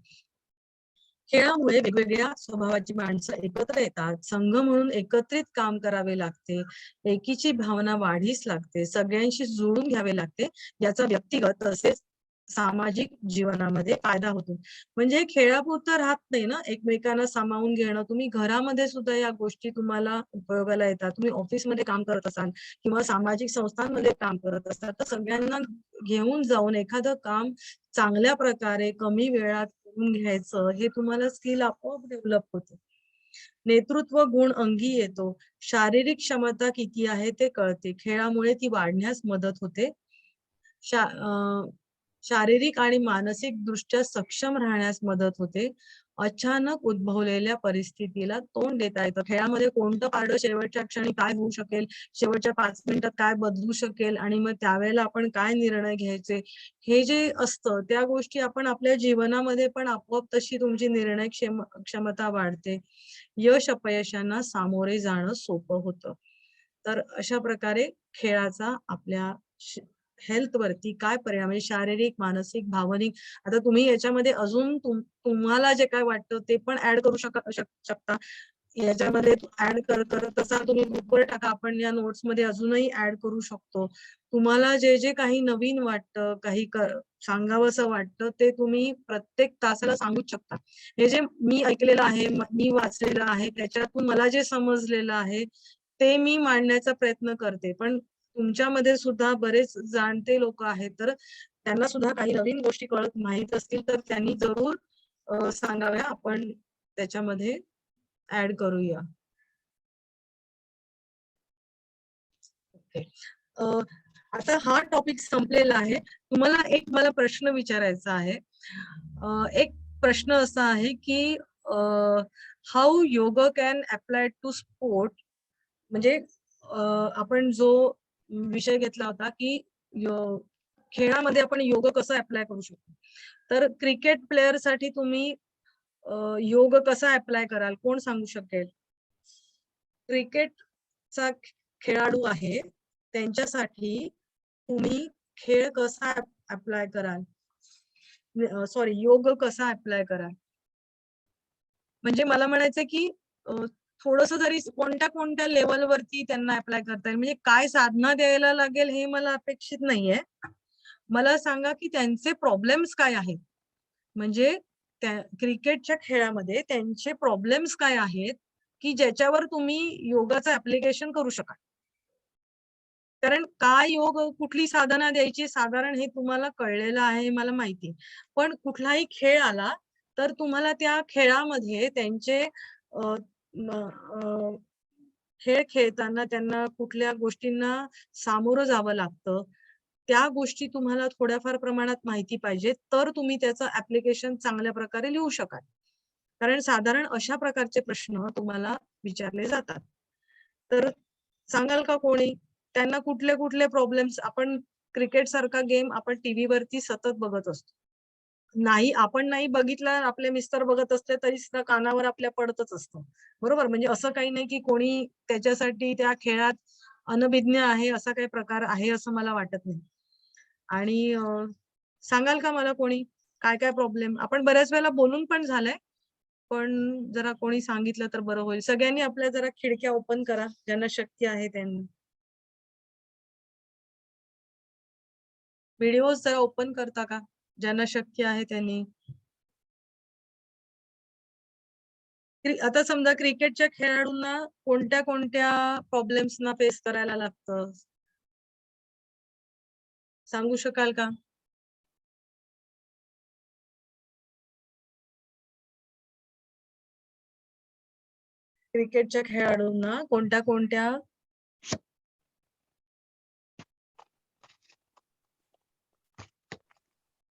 खेळामुळे वेगवेगळ्या स्वभावाची माणसं एकत्र येतात. संघ म्हणून एकत्रित काम करावे लागते. एकीची भावना वाढीस लागते. सगळ्यांशी जुळून घ्यावे लागते. याचा व्यक्तिगत तसेच सामाजिक जीवनामध्ये फायदा होतो. म्हणजे खेळापुरतं राहत नाही ना, एकमेकांना सामावून घेणं. तुम्ही घरामध्ये सुद्धा या गोष्टी तुम्हाला उपयोगाला येतात. तुम्ही ऑफिसमध्ये काम करत असाल किंवा सामाजिक संस्थांमध्ये काम करत असाल, तर सगळ्यांना घेऊन जाऊन एखादं काम चांगल्या प्रकारे कमी वेळात करून घ्यायचं, हे तुम्हाला स्किल आपोआप डेव्हलप होतं. नेतृत्व गुण अंगी येतो. शारीरिक क्षमता किती आहे ते कळते. खेळामुळे ती वाढण्यास मदत होते. शारीरिक आणि मानसिक दृष्ट्या सक्षम राहण्यास मदत होते. अचानक उद्भवलेल्या परिस्थितीला तोंड देता येतं. खेळामध्ये कोणतं पारडं शेवटच्या क्षणी काय होऊ शकेल, शेवटच्या 5 मिनिटात काय बदलू शकेल आणि मग त्यावेळेला आपण काय निर्णय घ्यायचे, हे जे असतं त्या गोष्टी आपण आपल्या जीवनामध्ये पण आपोआप तशी तुमची निर्णय क्षमता वाढते. यश अपयशांना सामोरे जाणं सोपं होतं. तर अशा प्रकारे खेळाचा आपल्या हेल्थ वरती काय परिणाम, म्हणजे शारीरिक, मानसिक, भावनिक. आता तुम्ही याच्यामध्ये अजून तुम्हाला जे काय वाटतं ते पण ऍड करू शकता. याच्यामध्ये ऍड करत तसा तुम्ही ग्रुपवर टाका, आपण या नोट्स मध्ये अजूनही ऍड करू शकतो. तुम्हाला जे जे काही नवीन वाटतं, काही सांगावंसं वाटतं, ते तुम्ही प्रत्येक तासाला सांगूच शकता. हे जे मी ऐकलेलं आहे, मी वाचलेलं आहे, त्याच्यातून मला जे समजलेलं आहे ते मी मांडण्याचा प्रयत्न करते. पण तुमच्यामध्ये सुद्धा बरेच जाणते लोक आहेत, तर त्यांना सुद्धा काही नवीन गोष्टी माहित असतील तर त्यांनी जरूर सांगाव्या, आपण त्याच्यामध्ये ऍड करूया. ओके. आता हा टॉपिक संपलेला आहे. तुम्हाला एक मला प्रश्न विचारायचा आहे. एक प्रश्न असा आहे की how yoga can apply to sport. म्हणजे आपण जो विषय घेतला होता की खेळामध्ये आपण योग कसं अप्लाय करू शकतो. तर क्रिकेट प्लेअर साठी तुम्ही योग कसा अप्लाय कराल, कोण सांगू शकेल? क्रिकेटचा खेळाडू आहे, त्यांच्यासाठी तुम्ही खेळ कसा अप्लाय कराल, सॉरी योग कसा अप्लाय कराल? म्हणजे मला म्हणायचं की थोडस जरी कोणत्या लेवलवरती त्यांना अप्लाय करता येईल, म्हणजे काय साधना द्यायला लागेल हे मला अपेक्षित नाहीये. मला सांगा की त्यांचे प्रॉब्लेम्स काय आहेत, म्हणजे त्या क्रिकेटच्या खेळामध्ये त्यांचे प्रॉब्लेम्स काय आहेत की ज्याच्यावर तुम्ही योगाचं ऍप्लिकेशन करू शकाल. कारण काय योग, कुठली साधना द्यायची साधारण हे तुम्हाला कळलेलं आहे, मला माहिती. पण कुठलाही खेळ आला तर तुम्हाला त्या खेळामध्ये त्यांचे खेळ खेळताना त्यांना कुठल्या गोष्टींना सामोरं जावं लागतं, त्या गोष्टी तुम्हाला थोड्याफार प्रमाणात माहिती पाहिजे, तर तुम्ही त्याचं ऍप्लिकेशन चांगल्या प्रकारे लिहू शकाल. कारण साधारण अशा प्रकारचे प्रश्न तुम्हाला विचारले जातात. तर सांगाल का कोणी, त्यांना कुठले कुठले प्रॉब्लेम्स, आपण क्रिकेट सारखा गेम आपण टीव्ही वरती सतत बघत असतो. नाही, आपण नाही बघितला, आपले मिस्टर बघत असले तरी सुद्धा कानावर आपल्या पडतच असतं, बरोबर? म्हणजे असं काही नाही की कोणी त्याच्यासाठी त्या खेळात अनभिज्ञ आहे, असा काही प्रकार आहे असं मला वाटत नाही. आणि सांगाल का मला कोणी काय काय प्रॉब्लेम, आपण बऱ्याच वेळेला बोलून पण झालंय, पण जरा कोणी सांगितलं तर बरं होईल. सगळ्यांनी आपल्या जरा खिडक्या ओपन करा, ज्यांना शक्य आहे त्यांनी. व्हिडिओ जरा ओपन करता का, ज्यांना शक्य आहे त्यांनी? आता समजा क्रिकेटच्या खेळाडूंना कोणत्या कोणत्या प्रॉब्लेम्सना फेस करायला लागतं, सांगू शकाल का? क्रिकेटच्या खेळाडूंना कोणत्या कोणत्या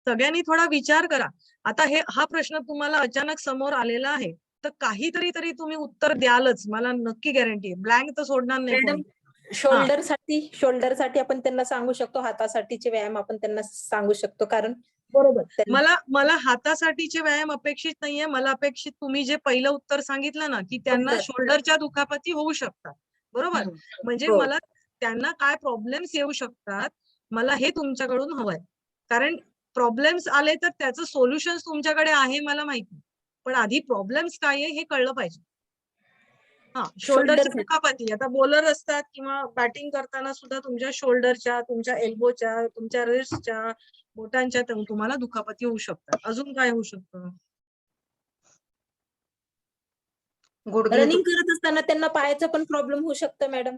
सगळ्यांनी थोडा विचार करा. आता हा प्रश्न तुम्हाला अचानक समोर आलेला आहे, तर काहीतरी तरी तुम्ही उत्तर द्यालच, मला नक्की गॅरंटी आहे. ब्लँक तर सोडणार नाही मॅडम, कोणी. शोल्डरसाठी आपण त्यांना सांगू शकतो, हातासाठीचे व्यायाम आपण त्यांना सांगू शकतो, कारण बरोबर. त्यांना- मला हातासाठीचे व्यायाम अपेक्षित नाहीये. मला अपेक्षित तुम्ही जे पहिलं उत्तर सांगितलं ना, की त्यांना बरोबर. शोल्डरच्या दुखापती होऊ शकतात. बरोबर. हम्म. म्हणजे हो. मला त्यांना काय प्रॉब्लेम्स येऊ शकतात, मला हे तुमच्याकडून हवंय. कारण प्रॉब्लेम्स आले तर त्याचं सोल्युशन तुमच्याकडे आहे मला माहिती. पण आधी प्रॉब्लेम्स काय आहे हे कळलं पाहिजे. शोल्डरच्या शोल्डर दुखापती, आता बॉलर असतात किंवा बॅटिंग करताना सुद्धा तुमच्या शोल्डरच्या, तुमच्या एल्बोच्या, तुमच्या रिस्टच्या, बोटांच्या तुम्हाला दुखापती होऊ शकतात. अजून काय होऊ शकतं? रनिंग करत असताना त्यांना पायाचा पण प्रॉब्लेम होऊ शकतो मॅडम.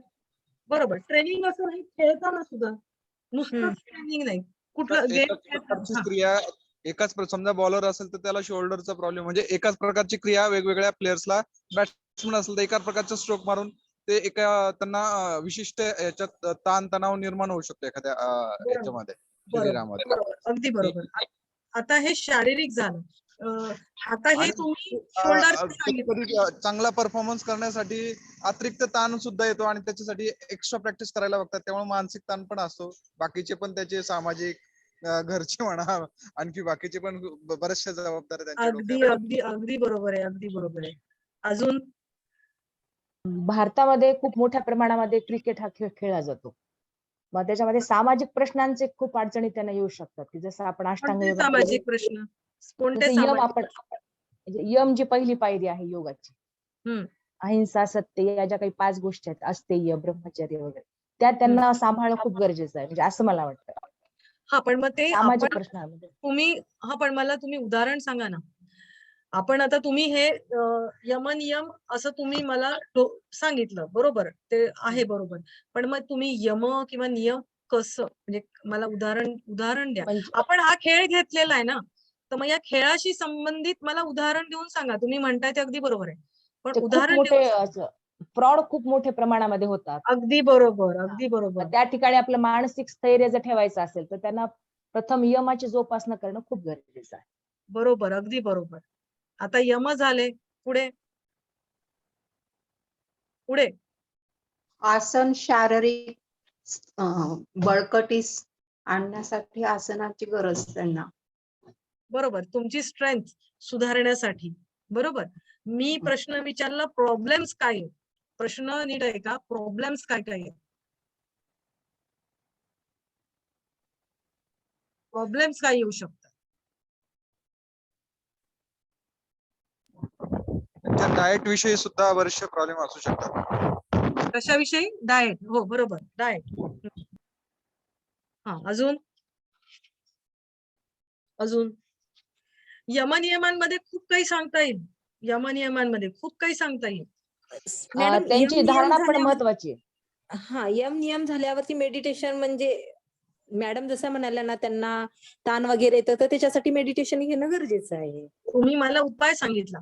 बरोबर. ट्रेनिंग असं नाही, खेळताना सुद्धा नुसतं हम्म. ट्रेनिंग नाही, कुठलं गेम खेळताना. क्रिया एकाच समजा बॉलर असेल तर त्याला शोल्डरचा प्रॉब्लेम, म्हणजे एकाच प्रकारची क्रिया वेगवेगळ्या प्लेयर्सला, बॅट्समन असेल तर एका प्रकारचा स्ट्रोक मारून ते त्यांना विशिष्ट याच्यात ताण तणाव निर्माण होऊ शकतो एखाद्या याच्यामध्ये, शरीरामध्ये. बरोबर, अगदी बरोबर. आता हे शारीरिक झालं. आता हे आणि, तुम्ही शोल्डर कधी चांगला परफॉर्मन्स करण्यासाठी अतिरिक्त ताण सुद्धा येतो आणि त्याच्यासाठी एक्स्ट्रा प्रॅक्टिस करायला बघतात, त्यामुळे मानसिक ताण पण असतो. बाकीचे पण त्याचे सामाजिक, घरचे म्हणा, आणखी बाकीचे पण बऱ्याचशा जबाबदाऱ्या त्यांच्या अगदी डोक्यावर. अगदी अगदी बरोबर आहे, अगदी बरोबर आहे. अजून भारतामध्ये खूप मोठ्या प्रमाणामध्ये क्रिकेट हा खेळ खेळला जातो. मग त्याच्यामध्ये सामाजिक प्रश्नांचे खूप अडचणी त्यांना येऊ शकतात, की जसं आपण अष्टांग कोणते योगामध्ये सामाजिक प्रश्न? कोणते जसं यम सामाजिक? म्हणजे यम जी पहिली पायरी आहे योगाची, हम्म. अहिंसा, सत्य, या ज्या काही 5 गोष्टी आहेत, अस्तेय, ब्रह्मचर्य वगैरे, त्या त्यांना सांभाळणं खूप गरजेचं आहे, म्हणजे असं मला वाटतं. पण मग ते सामाजिक आपण प्रश्नामध्ये तुम्ही पण मला तुम्ही उदाहरण सांगा ना. आपण आता तुम्ही हे यम असं तुम्ही मला सांगितलं, बरोबर, ते आहे बरोबर. पण मग तुम्ही यम किंवा नियम कसं, म्हणजे मला उदाहरण द्या. म्हणजे आपण हा खेळ घेतलेला आहे ना, तर मग या खेळाशी संबंधित मला उदाहरण देऊन सांगा. तुम्ही म्हणताय ते अगदी बरोबर आहे, पण खूप उदाहरण मोठे देऊन फ्रॉड खूप मोठ्या प्रमाणामध्ये होतात. अगदी बरोबर, अगदी बरोबर. मग त्या ठिकाणी आपलं मानसिक स्थैर्य जर ठेवायचं असेल तर त्यांना प्रथम यमाची जोपासना करणं खूप गरजेचं आहे. बरोबर, अगदी बरोबर. आता यम झाले, पुढे पुढे आसन शारीरिक बळकटीस आणण्यासाठी आसनाची गरज त्यांना. बरोबर, तुमची स्ट्रेंथ सुधारण्यासाठी. बरोबर. मी प्रश्न विचारला, प्रॉब्लेम्स काय आहे? प्रश्न नीट आहे का? प्रॉब्लेम्स काय काय आहे? प्रॉब्लेम्स काय येऊ शकतात? त्यांच्या डाएट विषयी सुद्धा बरेचसे प्रॉब्लेम असू शकतात. कशाविषयी? डाएट. हो बरोबर, डाएट. अजून यमनियमांमध्ये खूप काही सांगता येईल. यमनियमांमध्ये खूप काही सांगता येईल. मॅडम, त्यांची धारणा पण महत्वाची आहे. यम नियम झाल्यावरती मेडिटेशन, म्हणजे मॅडम जसं म्हणाल्या ना, त्यांना ताण वगैरे येतं तर त्याच्यासाठी मेडिटेशन घेणं गरजेचं आहे. तुम्ही मला उपाय सांगितला,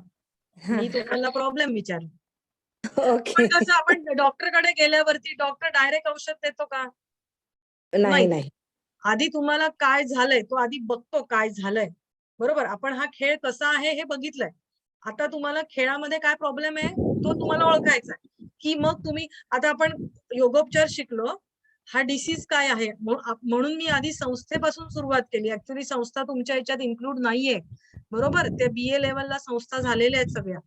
मी तुम्हाला प्रॉब्लेम विचारला. ओके. पण कसं आपण डॉक्टरकडे गेल्यावरती डॉक्टर डायरेक्ट औषध देतो का? नाही. आधी तुम्हाला काय झालंय तो आधी बघतो, काय झालंय. बरोबर. आपण हा खेळ कसा आहे हे बघितलंय. आता तुम्हाला खेळामध्ये काय प्रॉब्लेम आहे तो तुम्हाला ओळखायचा आहे, की मग तुम्ही आता आपण योगोपचार शिकलो. हा डिसीज काय आहे म्हणून मी आधी संस्थेपासून सुरुवात केली. ऍक्च्युली संस्था तुमच्या याच्यात इन्क्लूड नाहीये, बरोबर. ते BA लेवलला संस्था झालेल्या आहेत सगळ्या.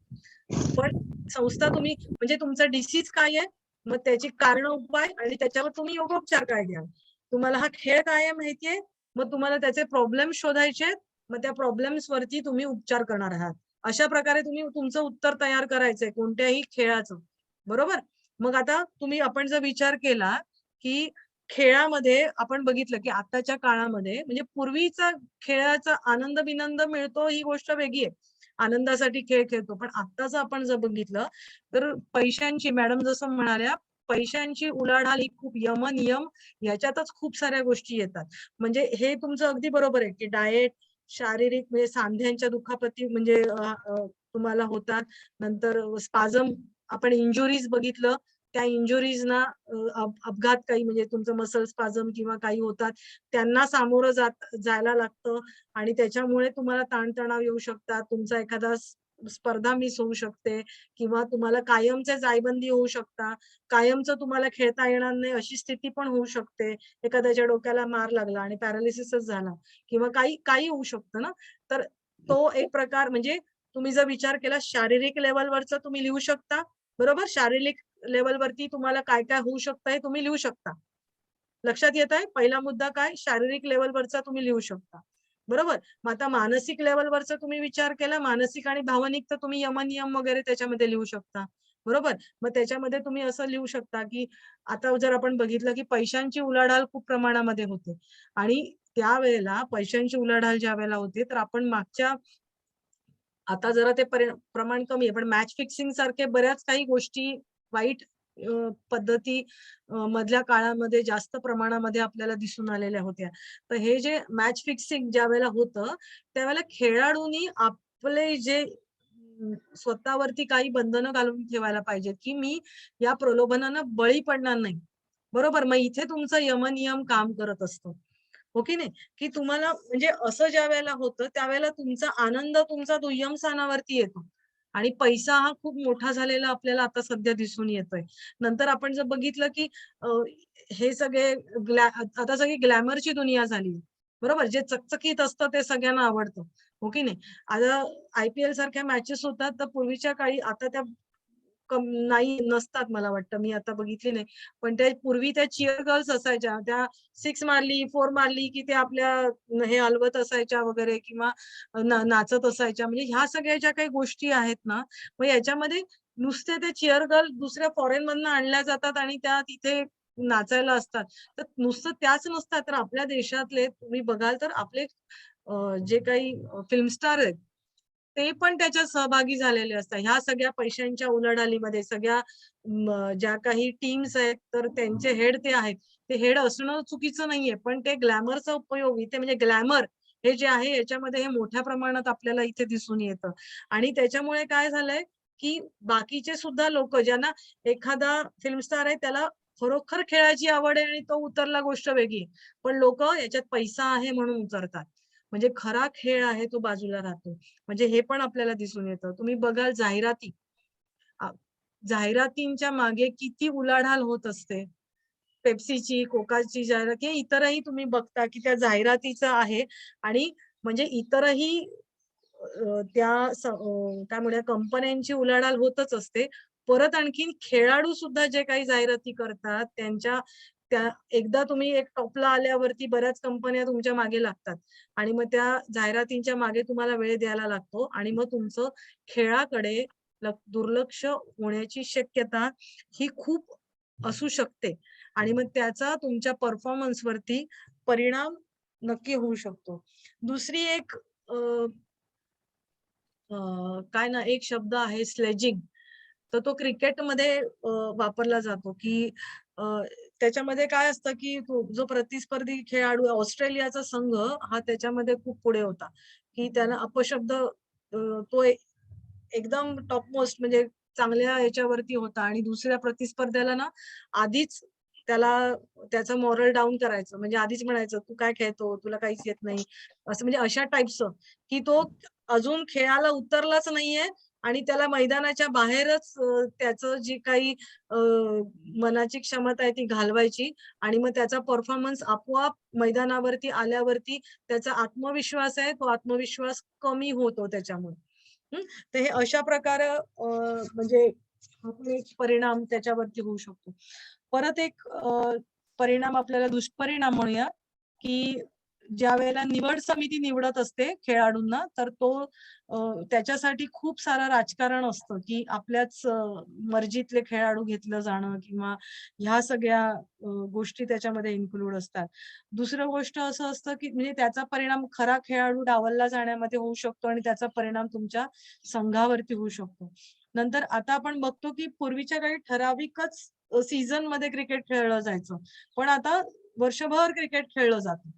पण संस्था तुम्ही म्हणजे तुमचा डिसीज काय आहे, मग त्याची कारण उपाय आणि त्याच्यावर तुम्ही योगोपचार काय घ्याल. तुम्हाला हा खेळ काय आहे माहितीये, मग तुम्हाला त्याचे प्रॉब्लेम शोधायचे, मग त्या प्रॉब्लेम्स वरती तुम्ही उपचार करणार आहात. अशा प्रकारे तुम्ही तुमचं उत्तर तयार करायचंय कोणत्याही खेळाचं. बरोबर. मग आता आपण जर विचार केला की खेळामध्ये आपण बघितलं की आताच्या काळामध्ये म्हणजे पूर्वीचा खेळाचा आनंद बिनंद मिळतो ही गोष्ट वेगळी आहे. आनंदासाठी खेळ खेळतो. पण आत्ताच आपण जर बघितलं तर पैशांची, मॅडम जसं म्हणाल्या, पैशांची उलाढाल ही खूप, यम नियम याच्यातच खूप साऱ्या गोष्टी येतात. म्हणजे हे तुमचं अगदी बरोबर आहे की डाएट, शारीरिक म्हणजे सांध्यांच्या दुखापती म्हणजे तुम्हाला होतात, नंतर स्पाझम आपण इंजुरीज बघितलं, त्या इंजुरीजना अपघात काही म्हणजे तुमचं मसल स्पाझम किंवा काही होतात, त्यांना सामोरं जायला लागतं आणि त्याच्यामुळे तुम्हाला ताणतणाव येऊ शकतात. तुमचा एखादा स्पर्धा मिस होऊ शकते किंवा तुम्हाला कायमचे जायबंदी होऊ शकता. कायमचं तुम्हाला खेळता येणार नाही अशी स्थिती पण होऊ शकते. एखाद्याच्या डोक्याला मार लागला आणि पॅरालिसिसच झाला किंवा काही होऊ शकतं ना. तर तो एक प्रकार म्हणजे तुम्ही जर विचार केला शारीरिक लेव्हलवरचं तुम्ही लिहू शकता, बरोबर? शारीरिक लेव्हलवरती तुम्हाला काय काय होऊ शकतं हे तुम्ही लिहू शकता. लक्षात येत आहे? पहिला मुद्दा काय? शारीरिक लेव्हलवरचा तुम्ही लिहू शकता. बरोबर? मग आता मानसिक लेव्हलवरचा तुम्ही विचार केला, मानसिक आणि भावनिक तर तुम्ही यमनियम वगैरे त्याच्यामध्ये लिहू शकता. बरोबर? मग त्याच्यामध्ये तुम्ही असं लिहू शकता, की आता जर आपण बघितलं, की पैशांची उलाढाल खूप प्रमाणामध्ये होते आणि त्यावेळेला पैशांची उलाढाल ज्यावेळेला होते, तर आपण मागच्या आता जरा ते प्रमाण कमी आहे, पण मॅच फिक्सिंग सारखे बऱ्याच काही गोष्टी वाईट पद्धती मधल्या काळामध्ये जास्त प्रमाणामध्ये आपल्याला दिसून आलेल्या होत्या. तर हे जे मॅच फिक्सिंग ज्यावेळेला होतं, त्यावेळेला खेळाडूंनी आपले जे स्वतःवरती काही बंधनं घालून ठेवायला पाहिजेत, की मी या प्रलोभनांना बळी पडणार नाही. बरोबर? मग इथे तुमचं यमनियम काम करत असतो. हो की नाही? की तुम्हाला म्हणजे असं ज्यावेळेला होतं, त्यावेळेला तुमचा आनंद तुमचा दुय्यम स्थानावरती येतो आणि पैसा हा खूप मोठा झालेला आपल्याला आता सध्या दिसून येतोय. नंतर आपण जर बघितलं, की अ, हे सगळे आता सगळी ग्लॅमरची दुनिया झाली. बरोबर? जे चकचकीत असतं ते सगळ्यांना आवडतं. हो की नाही? आता IPL सारख्या मॅचेस होतात, तर पूर्वीच्या काळी आता त्या नाही नसतात मला वाटतं. मी आता बघितली नाही. पण त्या पूर्वी त्या चीअर गर्ल्स असायच्या. त्या 6 मारली, 4 मारली, की ते आपल्या हे हलवत असायच्या वगैरे किंवा नाचत असायच्या. म्हणजे ह्या सगळ्या ज्या काही गोष्टी आहेत ना, मग याच्यामध्ये नुसते ते चीअर गर्ल दुसऱ्या फॉरेनमधनं आणल्या जातात आणि त्या तिथे नाचायला असतात. तर नुसतं त्याच नसतात, तर आपल्या देशातले तुम्ही बघाल तर आपले जे काही फिल्म स्टार आहेत, ते पण त्याच्यात सहभागी झालेले असतात. ह्या सगळ्या पैशांच्या उलाढालीमध्ये सगळ्या ज्या काही टीम्स आहेत, तर त्यांचे हेड ते आहेत. ते हेड असणं चुकीचं नाहीये, पण ते ग्लॅमरचा उपयोग इथे म्हणजे ग्लॅमर हे जे आहे याच्यामध्ये हे मोठ्या प्रमाणात आपल्याला इथे दिसून येतं. आणि त्याच्यामुळे काय झालंय, की बाकीचे सुद्धा लोकं ज्यांना एखादा फिल्म स्टार आहे त्याला खरोखर खेळायची आवड आहे आणि तो उतरला गोष्ट वेगळी. पण लोकं याच्यात पैसा आहे म्हणून उतरतात. म्हणजे खरा खेळ आहे तो बाजूला राहतो. म्हणजे हे पण आपल्याला दिसून येतं. तुम्ही बघाल जाहिराती. अ, जाहिरातींच्या मागे किती उलाढाल होत असते. पेप्सीची, कोकाची जाहिरात किंवा इतरही तुम्ही बघता, की त्या जाहिरातीचं आहे आणि म्हणजे इतरही काय म्हणूया कंपन्यांची उलाढाल होतच असते. परत आणखीन खेळाडू सुद्धा जे काही जाहिराती करतात, त्या एकदा तुम्ही एक टॉपला आल्यावरती बऱ्याच कंपन्या तुमच्या मागे लागतात आणि मग त्या जाहिरातींच्या मागे तुम्हाला वेळ द्यायला लागतो आणि मग तुमचं खेळाकडे दुर्लक्ष होण्याची शक्यता ही खूप असू शकते आणि मग त्याचा तुमच्या परफॉर्मन्स वरती परिणाम नक्की होऊ शकतो. दुसरी एक काय ना एक शब्द आहे स्लेजिंग. तर तो क्रिकेटमध्ये वापरला जातो, की अ, त्याच्यामध्ये काय असतं, की जो प्रतिस्पर्धी खेळाडू आहे, ऑस्ट्रेलियाचा संघ हा त्याच्यामध्ये खूप पुढे होता, की त्याला अपशब्द तो एकदम टॉप मोस्ट म्हणजे चांगल्या ह्याच्यावरती होता आणि दुसऱ्या प्रतिस्पर्ध्याला ना आधीच त्याला त्याचं मॉरल डाउन करायचं. म्हणजे आधीच म्हणायचं, "तू काय खेळतो? तुला काहीच येत नाही." असं म्हणजे अशा टाइपचं, की तो अजून खेळाला उतरलाच नाहीये आणि त्याला मैदानाच्या बाहेरच त्याचं जी काही मनाची क्षमता आहे ती घालवायची आणि मग त्याचा परफॉर्मन्स आपोआप मैदानावरती आल्यावरती त्याचा आत्मविश्वास आहे, तो आत्मविश्वास कमी होतो त्याच्यामुळे. हं. तर हे अशा प्रकारे म्हणजे हा पण एक परिणाम त्याच्यावरती होऊ शकतो. परत एक परिणाम आपल्याला दुष्परिणाम म्हणूया, की ज्यावेळेला निवड समिती निवडत असते खेळाडूंना, तर तो त्याच्यासाठी खूप सारं राजकारण असतं, की आपल्याच मर्जीतले खेळाडू घेतलं जाणं किंवा ह्या सगळ्या गोष्टी त्याच्यामध्ये इन्क्लूड असतात. दुसरं गोष्ट असं असतं, की म्हणजे त्याचा परिणाम खरा खेळाडू डावलला जाण्यामध्ये होऊ शकतो आणि त्याचा परिणाम तुमच्या संघावरती होऊ शकतो. नंतर आता आपण बघतो, की पूर्वीच्या काळी ठराविकच सीझनमध्ये क्रिकेट खेळलं जायचं. पण आता वर्षभर क्रिकेट खेळलं जातं.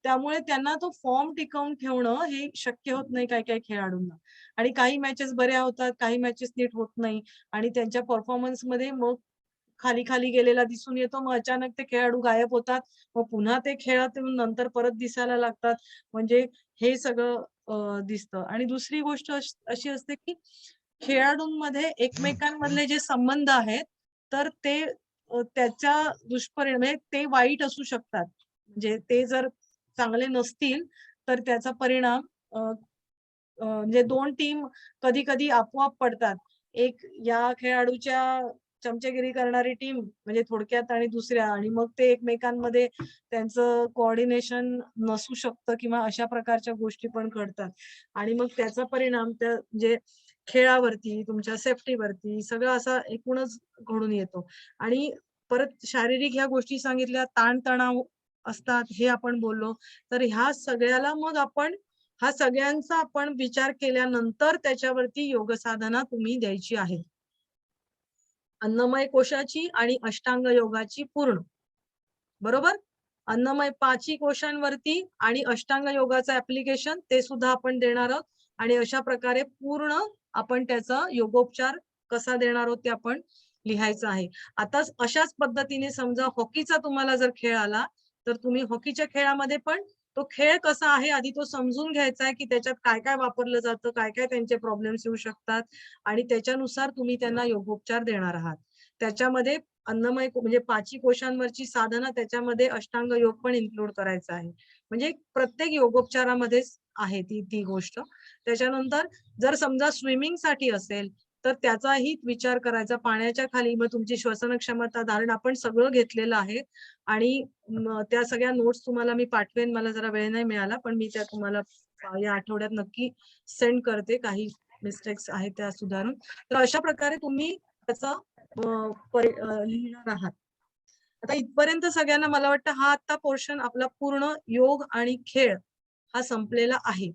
त्यामुळे त्यांना तो फॉर्म टिकवून ठेवणं हे शक्य होत नाही काही काही खेळाडूंना. आणि काही मॅचेस बऱ्या होतात, काही मॅचेस नीट होत नाही आणि त्यांच्या परफॉर्मन्स मध्ये मग खाली खाली गेलेला दिसून येतो. मग अचानक ते खेळाडू गायब होतात. मग पुन्हा ते खेळात येऊन नंतर परत दिसायला लागतात. म्हणजे हे सगळं दिसतं. आणि दुसरी गोष्ट अशी असते की खेळाडूंमध्ये एकमेकांमधले जे संबंध आहेत तर ते त्याच्या दुष्परिणाम म्हणजे ते वाईट असू शकतात. म्हणजे ते जर चांगले नसतील तर त्याचा परिणाम म्हणजे दोन टीम कधी कधी आपोआप पडतात. एक या खेळाडूच्या चमचेगिरी करणारी टीम म्हणजे थोडक्यात आणि दुसऱ्या, आणि मग ते एकमेकांमध्ये त्यांचं कोऑर्डिनेशन नसू शकतं किंवा अशा प्रकारच्या गोष्टी पण घडतात. आणि मग त्याचा परिणाम त्या म्हणजे खेळावरती, तुमच्या सेफ्टीवरती सगळं असा एकूणच घडून येतो. आणि परत शारीरिक ह्या गोष्टी सांगितल्या, ताणतणाव असतात हे आपण बोललो. तर ह्या सगळ्याला मग हा सगळ्यांचा आपण विचार केल्यानंतर त्याच्यावरती योग साधना तुम्ही द्यायची आहे. अन्नमय कोशाची आणि अष्टांग योगाची पूर्ण. बरोबर? अन्नमय पाची कोशांवरती आणि अष्टांग योगाचं ऍप्लिकेशन ते सुद्धा आपण देणार आहोत. आणि अशा प्रकारे पूर्ण आपण त्याचा योगोपचार कसा देणार आहोत ते आपण लिहायचं आहे. आता अशाच पद्धतीने समजा हॉकीचा तुम्हाला जर खेळ आला तर तुम्ही हॉकीच्या खेळामध्ये पण तो खेळ कसा आहे आधी तो समजून घ्यायचा आहे की त्याच्यात काय काय वापरलं जातं, काय काय त्यांचे प्रॉब्लेम्स येऊ शकतात आणि त्याच्यानुसार तुम्ही त्यांना योगोपचार देणार आहात. त्याच्यामध्ये अन्नमय म्हणजे पाची कोशांवरची साधना, त्याच्यामध्ये अष्टांग योग पण इन्क्लूड करायचा आहे. म्हणजे प्रत्येक योगोपचारामध्येच आहे ती गोष्ट. त्याच्यानंतर जर समजा स्विमिंग साठी असेल तर त्याचाही विचार करायचा. पाण्याच्या खाली मग तुमची श्वसन क्षमता धारण आपण सगळं घेतलेलं आहे. आणि त्या सगळ्या नोट्स तुम्हाला मी पाठवेन. मला जरा वेळ नाही मिळाला पण मी त्या तुम्हाला या आठवड्यात नक्की सेंड करते. काही मिस्टेक्स आहेत त्या सुधारून. तर अशा प्रकारे तुम्ही त्याचा लिहिणार आहात. आता इथपर्यंत सगळ्यांना मला वाटतं हा आता पोर्शन आपला पूर्ण योग आणि खेळ हा संपलेला आहे.